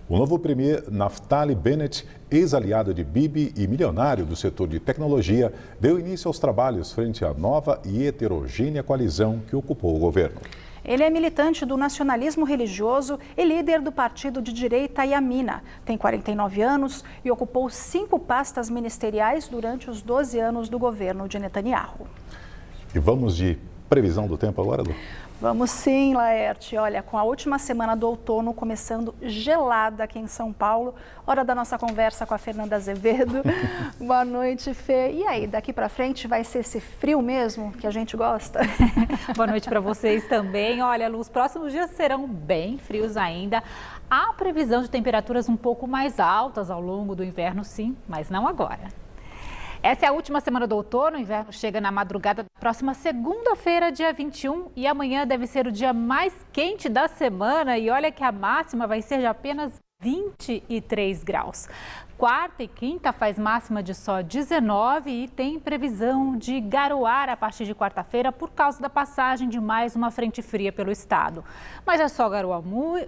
O novo premier Naftali Bennett, ex-aliado de Bibi e milionário do setor de tecnologia, deu início aos trabalhos frente à nova e heterogênea coalizão que ocupou o governo. Ele é militante do nacionalismo religioso e líder do partido de direita Yamina. Tem 49 anos e ocupou 5 pastas ministeriais durante os 12 anos do governo de Netanyahu. E vamos de previsão do tempo agora, Lu? Vamos sim, Laerte. Olha, com a última semana do outono começando gelada aqui em São Paulo, hora da nossa conversa com a Fernanda Azevedo. Boa noite, Fê. E aí, daqui para frente vai ser esse frio mesmo que a gente gosta? Boa noite para vocês também. Olha, Lu, os próximos dias serão bem frios ainda. Há previsão de temperaturas um pouco mais altas ao longo do inverno, sim, mas não agora. Essa é a última semana do outono, o inverno chega na madrugada da próxima segunda-feira, dia 21, e amanhã deve ser o dia mais quente da semana. E olha que a máxima vai ser de apenas 23 graus. Quarta e quinta faz máxima de só 19 e tem previsão de garoar a partir de quarta-feira por causa da passagem de mais uma frente fria pelo estado. Mas é só garoar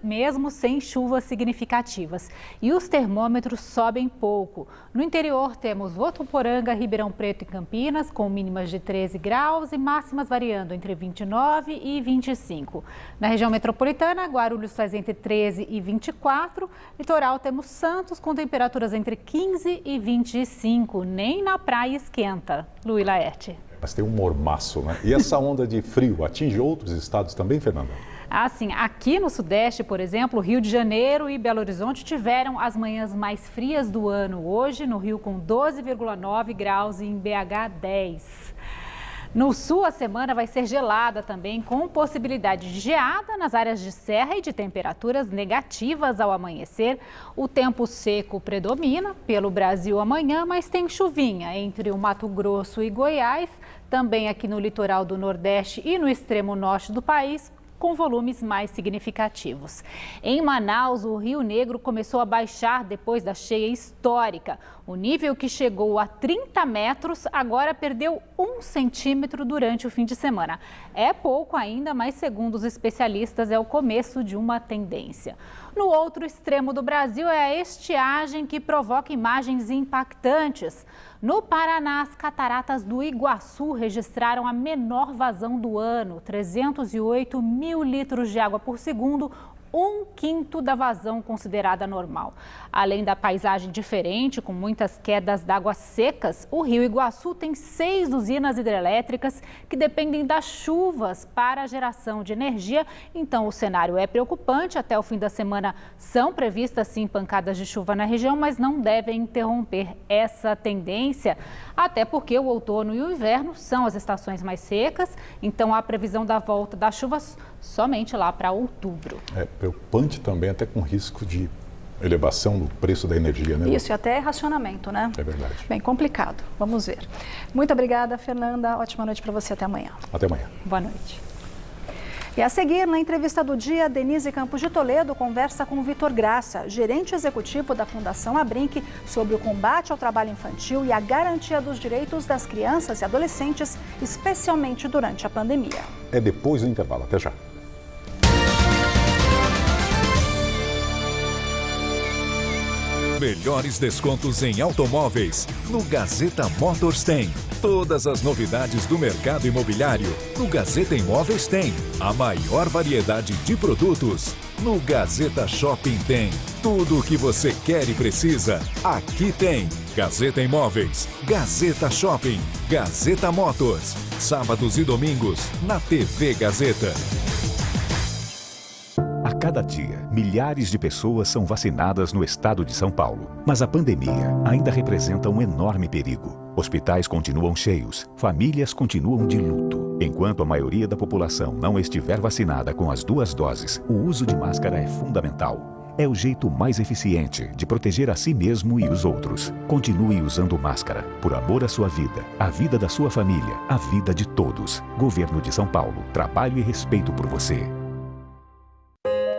mesmo sem chuvas significativas. E os termômetros sobem pouco. No interior temos Votuporanga, Ribeirão Preto e Campinas com mínimas de 13 graus e máximas variando entre 29 e 25. Na região metropolitana, Guarulhos faz entre 13 e 24. Litoral temos Santos com temperaturas entre 15 e 25, nem na praia esquenta. Lu e Laerte. Mas tem um mormaço, né? E essa onda de frio atinge outros estados também, Fernanda? Assim, aqui no Sudeste, por exemplo, Rio de Janeiro e Belo Horizonte tiveram as manhãs mais frias do ano. Hoje, no Rio, com 12,9 graus e em BH, 10. No sul, a semana vai ser gelada também, com possibilidade de geada nas áreas de serra e de temperaturas negativas ao amanhecer. O tempo seco predomina pelo Brasil amanhã, mas tem chuvinha entre o Mato Grosso e Goiás, também aqui no litoral do Nordeste e no extremo norte do país, com volumes mais significativos. Em Manaus, o Rio Negro começou a baixar depois da cheia histórica. O nível que chegou a 30 metros agora perdeu 1 centímetro durante o fim de semana. É pouco ainda, mas segundo os especialistas é o começo de uma tendência. No outro extremo do Brasil é a estiagem que provoca imagens impactantes. No Paraná, as cataratas do Iguaçu registraram a menor vazão do ano, 308 mil litros de água por segundo, 1/5 da vazão considerada normal. Além da paisagem diferente, com muitas quedas d'água secas, o Rio Iguaçu tem 6 usinas hidrelétricas que dependem das chuvas para a geração de energia. Então, o cenário é preocupante. Até o fim da semana são previstas, sim, pancadas de chuva na região, mas não devem interromper essa tendência, até porque o outono e o inverno são as estações mais secas. Então, há previsão da volta das chuvas somente lá para outubro. É preocupante também, até com risco de elevação do preço da energia, né? Isso, e até racionamento, né? É verdade. Bem complicado. Vamos ver. Muito obrigada, Fernanda. Ótima noite para você. Até amanhã. Até amanhã. Boa noite. E a seguir, na entrevista do dia, Denise Campos de Toledo conversa com Vitor Graça, gerente executivo da Fundação Abrinq, sobre o combate ao trabalho infantil e a garantia dos direitos das crianças e adolescentes, especialmente durante a pandemia. É depois do intervalo. Até já. Melhores descontos em automóveis. No Gazeta Motors tem. Todas as novidades do mercado imobiliário. No Gazeta Imóveis tem. A maior variedade de produtos. No Gazeta Shopping tem. Tudo o que você quer e precisa. Aqui tem. Gazeta Imóveis. Gazeta Shopping. Gazeta Motors. Sábados e domingos na TV Gazeta. A cada dia, milhares de pessoas são vacinadas no estado de São Paulo. Mas a pandemia ainda representa um enorme perigo. Hospitais continuam cheios, famílias continuam de luto. Enquanto a maioria da população não estiver vacinada com as 2 doses, o uso de máscara é fundamental. É o jeito mais eficiente de proteger a si mesmo e os outros. Continue usando máscara, por amor à sua vida, à vida da sua família, à vida de todos. Governo de São Paulo, trabalho e respeito por você.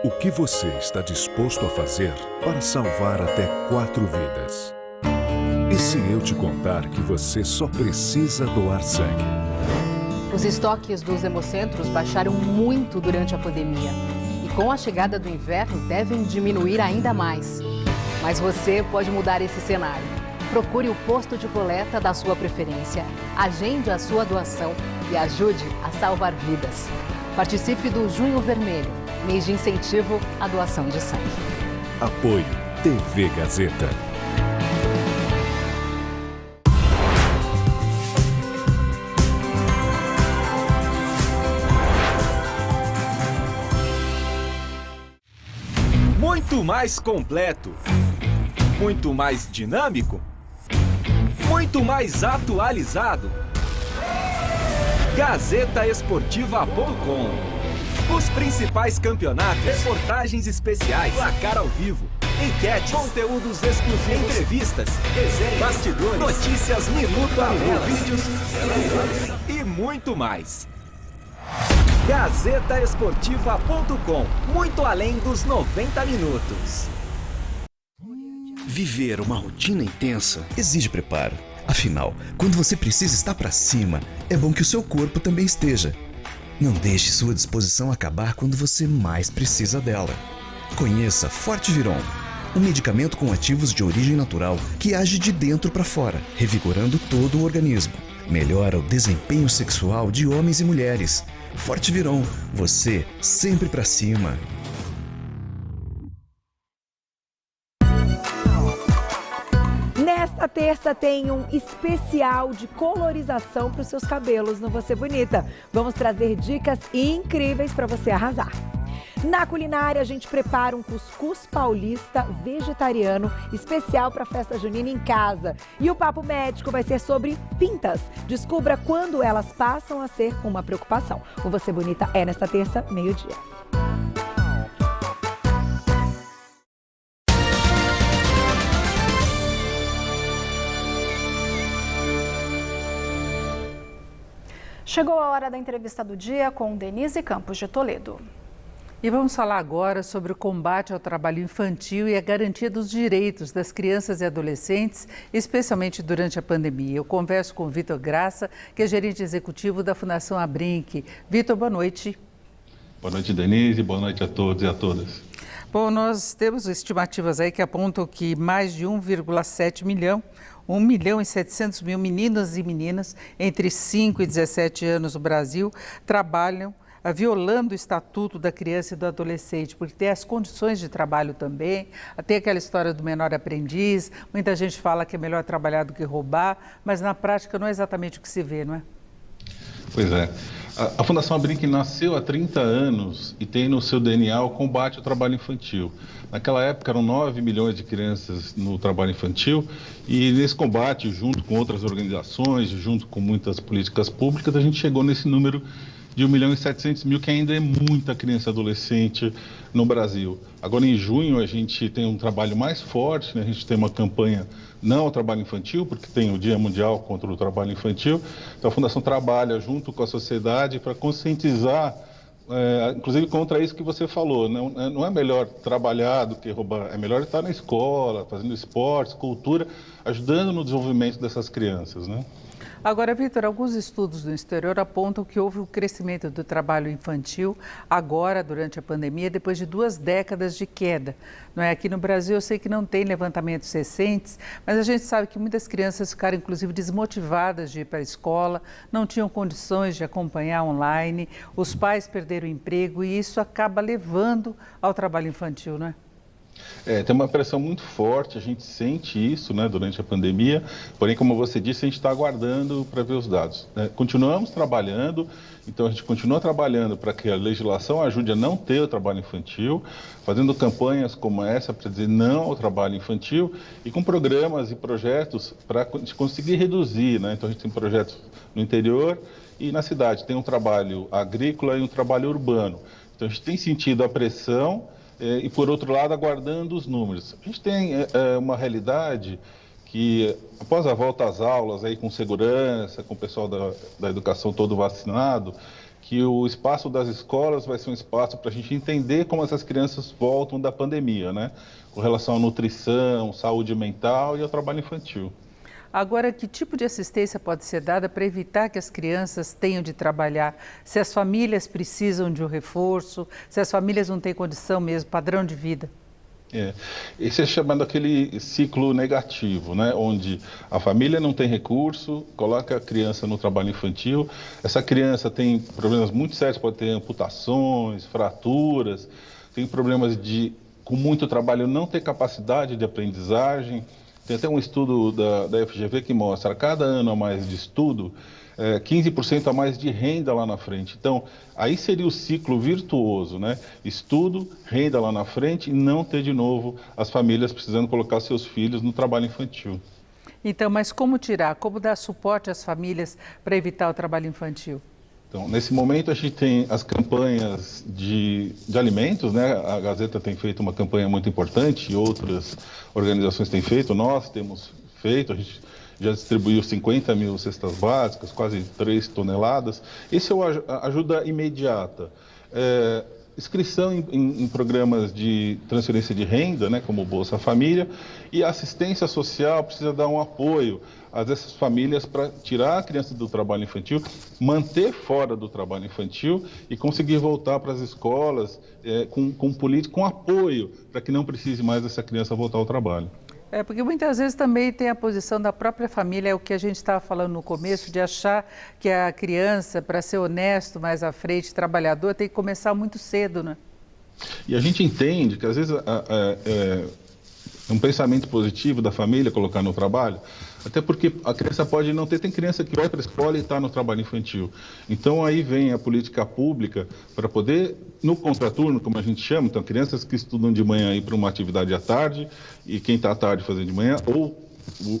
O que você está disposto a fazer para salvar até 4 vidas? E se eu te contar que você só precisa doar sangue? Os estoques dos hemocentros baixaram muito durante a pandemia. E com a chegada do inverno devem diminuir ainda mais. Mas você pode mudar esse cenário. Procure o posto de coleta da sua preferência, agende a sua doação e ajude a salvar vidas. Participe do Junho Vermelho, mês de incentivo à doação de sangue. Apoio TV Gazeta. Muito mais completo, muito mais dinâmico, muito mais atualizado. GazetaEsportiva.com. Os principais campeonatos, reportagens especiais, placar ao vivo, enquetes, conteúdos exclusivos, entrevistas, resenhas, bastidores, notícias minuto a minuto, vídeos e muito mais. GazetaEsportiva.com. Muito além dos 90 minutos. Viver uma rotina intensa exige preparo. Afinal, quando você precisa estar para cima, é bom que o seu corpo também esteja. Não deixe sua disposição acabar quando você mais precisa dela. Conheça Fortiviron, um medicamento com ativos de origem natural que age de dentro para fora, revigorando todo o organismo. Melhora o desempenho sexual de homens e mulheres. Fortiviron, você sempre para cima. Nesta terça tem um especial de colorização para os seus cabelos no Você Bonita. Vamos trazer dicas incríveis para você arrasar. Na culinária, a gente prepara um cuscuz paulista vegetariano especial para a festa junina em casa. E o Papo Médico vai ser sobre pintas. Descubra quando elas passam a ser uma preocupação. O Você Bonita é nesta terça, meio-dia. Chegou a hora da entrevista do dia com Denise Campos de Toledo. E vamos falar agora sobre o combate ao trabalho infantil e a garantia dos direitos das crianças e adolescentes, especialmente durante a pandemia. Eu converso com o Vitor Graça, que é gerente executivo da Fundação Abrinq. Vitor, boa noite. Boa noite, Denise. Boa noite a todos e a todas. Bom, nós temos estimativas aí que apontam que mais de 1,7 milhão, 1.700.000 meninos e meninas entre 5 e 17 anos no Brasil trabalham violando o Estatuto da Criança e do Adolescente, porque tem as condições de trabalho também, tem aquela história do menor aprendiz, muita gente fala que é melhor trabalhar do que roubar, mas na prática não é exatamente o que se vê, não é? Pois é. A Fundação Abrinq nasceu há 30 anos e tem no seu DNA o combate ao trabalho infantil. Naquela época eram 9 milhões de crianças no trabalho infantil e nesse combate, junto com outras organizações, junto com muitas políticas públicas, a gente chegou nesse número de 1.700.000, que ainda é muita criança e adolescente no Brasil. Agora, em junho, a gente tem um trabalho mais forte, né? A gente tem uma campanha não ao trabalho infantil, porque tem o Dia Mundial contra o Trabalho Infantil. Então, a Fundação trabalha junto com a sociedade para conscientizar, inclusive contra isso que você falou. Não é melhor trabalhar do que roubar, é melhor estar na escola, fazendo esportes, cultura, ajudando no desenvolvimento dessas crianças, né? Agora, Vitor, alguns estudos do exterior apontam que houve um crescimento do trabalho infantil agora, durante a pandemia, depois de 2 décadas de queda. Não é? Aqui no Brasil, eu sei que não tem levantamentos recentes, mas a gente sabe que muitas crianças ficaram, inclusive, desmotivadas de ir para a escola, não tinham condições de acompanhar online, os pais perderam o emprego e isso acaba levando ao trabalho infantil, não é? Tem uma pressão muito forte, a gente sente isso, né, durante a pandemia, porém, como você disse, a gente está aguardando para ver os dados. Continuamos trabalhando, então a gente continua trabalhando para que a legislação ajude a não ter o trabalho infantil, fazendo campanhas como essa para dizer não ao trabalho infantil e com programas e projetos para conseguir reduzir, né? Então a gente tem projetos no interior e na cidade, tem um trabalho agrícola e um trabalho urbano. Então a gente tem sentido a pressão e, por outro lado, aguardando os números. A gente tem uma realidade que, após a volta às aulas, aí, com segurança, com o pessoal da educação todo vacinado, que o espaço das escolas vai ser um espaço para a gente entender como essas crianças voltam da pandemia, né? Com relação à nutrição, saúde mental e ao trabalho infantil. Agora, que tipo de assistência pode ser dada para evitar que as crianças tenham de trabalhar? Se as famílias precisam de um reforço, se as famílias não têm condição mesmo, padrão de vida? Esse é chamado aquele ciclo negativo, né? Onde a família não tem recurso, coloca a criança no trabalho infantil, essa criança tem problemas muito sérios, pode ter amputações, fraturas, tem problemas de, com muito trabalho, não ter capacidade de aprendizagem. Tem até um estudo da FGV que mostra, a cada ano a mais de estudo, 15% a mais de renda lá na frente. Então, aí seria o ciclo virtuoso, né? Estudo, renda lá na frente e não ter de novo as famílias precisando colocar seus filhos no trabalho infantil. Então, mas como tirar? Como dar suporte às famílias para evitar o trabalho infantil? Então, nesse momento a gente tem as campanhas de alimentos, né? A Gazeta tem feito uma campanha muito importante e outras organizações têm feito, nós temos feito, a gente já distribuiu 50 mil cestas básicas, quase 3 toneladas. Esse é a ajuda imediata. Inscrição em programas de transferência de renda, né, como Bolsa Família, e a assistência social precisa dar um apoio a essas famílias para tirar a criança do trabalho infantil, manter fora do trabalho infantil e conseguir voltar para as escolas com apoio, para que não precise mais dessa criança voltar ao trabalho. Porque muitas vezes também tem a posição da própria família, é o que a gente estava falando no começo, de achar que a criança, para ser honesto mais à frente, trabalhador, tem que começar muito cedo, né? E a gente entende que às vezes um pensamento positivo da família colocar no trabalho, até porque a criança pode não ter, tem criança que vai para a escola e está no trabalho infantil. Então aí vem a política pública para poder, no contraturno, como a gente chama, então crianças que estudam de manhã ir para uma atividade à tarde e quem está à tarde fazendo de manhã, ou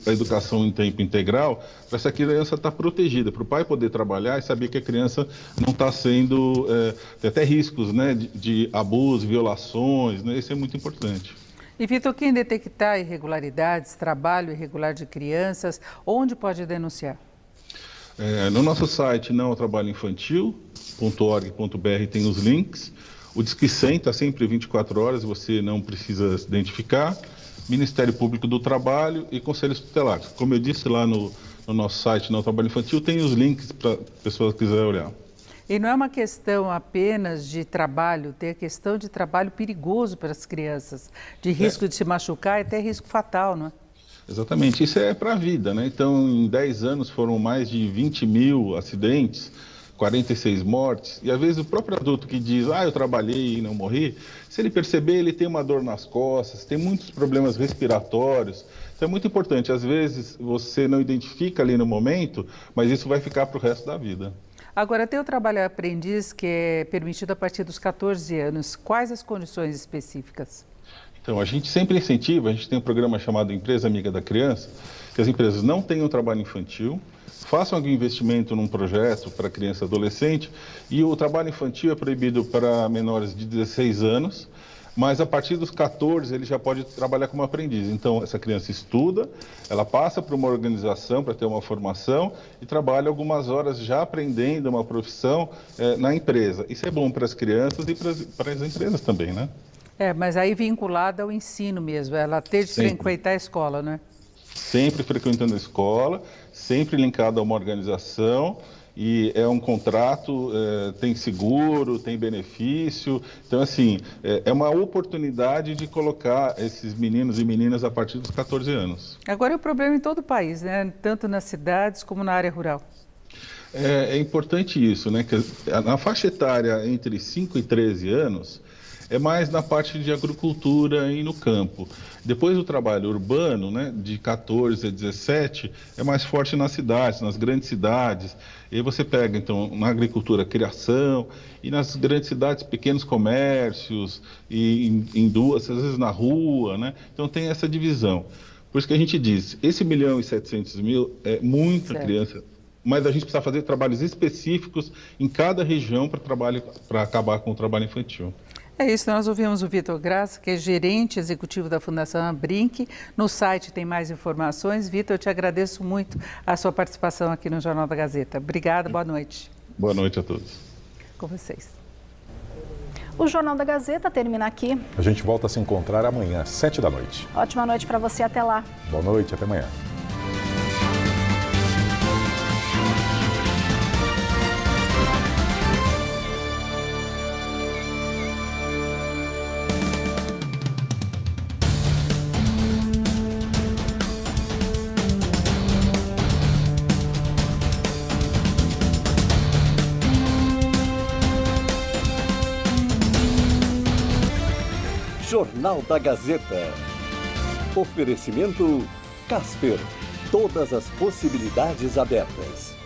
a educação em tempo integral, para essa criança estar protegida, para o pai poder trabalhar e saber que a criança não está sendo, tem até riscos, né, de abuso, violações, né, isso é muito importante. E, Vitor, quem detectar irregularidades, trabalho irregular de crianças, onde pode denunciar? No nosso site nãotrabalhoinfantil.org.br tem os links. O Disque 100 está sempre 24 horas, você não precisa se identificar. Ministério Público do Trabalho e Conselhos Tutelares. Como eu disse lá no nosso site Não Trabalho Infantil, tem os links para a pessoa que quiser olhar. E não é uma questão apenas de trabalho, tem a questão de trabalho perigoso para as crianças, de risco de se machucar e até risco fatal, não é? Exatamente, isso é para a vida, né? Então, em 10 anos foram mais de 20 mil acidentes, 46 mortes, e às vezes o próprio adulto que diz, eu trabalhei e não morri, se ele perceber, ele tem uma dor nas costas, tem muitos problemas respiratórios. Então é muito importante, às vezes você não identifica ali no momento, mas isso vai ficar para o resto da vida. Agora, tem o trabalho aprendiz que é permitido a partir dos 14 anos. Quais as condições específicas? Então, a gente sempre incentiva, a gente tem um programa chamado Empresa Amiga da Criança, que as empresas não tenham trabalho infantil, façam algum investimento num projeto para criança e adolescente, e o trabalho infantil é proibido para menores de 16 anos, mas a partir dos 14 ele já pode trabalhar como aprendiz. Então, essa criança estuda, ela passa por uma organização para ter uma formação e trabalha algumas horas já aprendendo uma profissão na empresa. Isso é bom para as crianças e para as empresas também, né? Mas aí vinculada ao ensino mesmo, ela ter de frequentar a escola, né? Sempre frequentando a escola, sempre linkado a uma organização. E é um contrato, tem seguro, tem benefício. Então, assim, é uma oportunidade de colocar esses meninos e meninas a partir dos 14 anos. Agora é o problema em todo o país, né? Tanto nas cidades como na área rural. É importante isso, né? Que na faixa etária entre 5 e 13 anos, é mais na parte de agricultura e no campo. Depois o trabalho urbano, né, de 14 a 17, é mais forte nas cidades, nas grandes cidades. E aí você pega, então, na agricultura, criação, e nas grandes cidades, pequenos comércios, e indústrias, às vezes na rua, né? Então tem essa divisão. Por isso que a gente diz, esse 1.700.000 é muita criança, mas a gente precisa fazer trabalhos específicos em cada região para acabar com o trabalho infantil. É isso, nós ouvimos o Vitor Graça, que é gerente executivo da Fundação Abrinq. No site tem mais informações. Vitor, eu te agradeço muito a sua participação aqui no Jornal da Gazeta. Obrigada, boa noite. Boa noite a todos. Com vocês. O Jornal da Gazeta termina aqui. A gente volta a se encontrar amanhã, às 7 da noite. Ótima noite para você, até lá. Boa noite, até amanhã. Jornal da Gazeta. Oferecimento Casper. Todas as possibilidades abertas.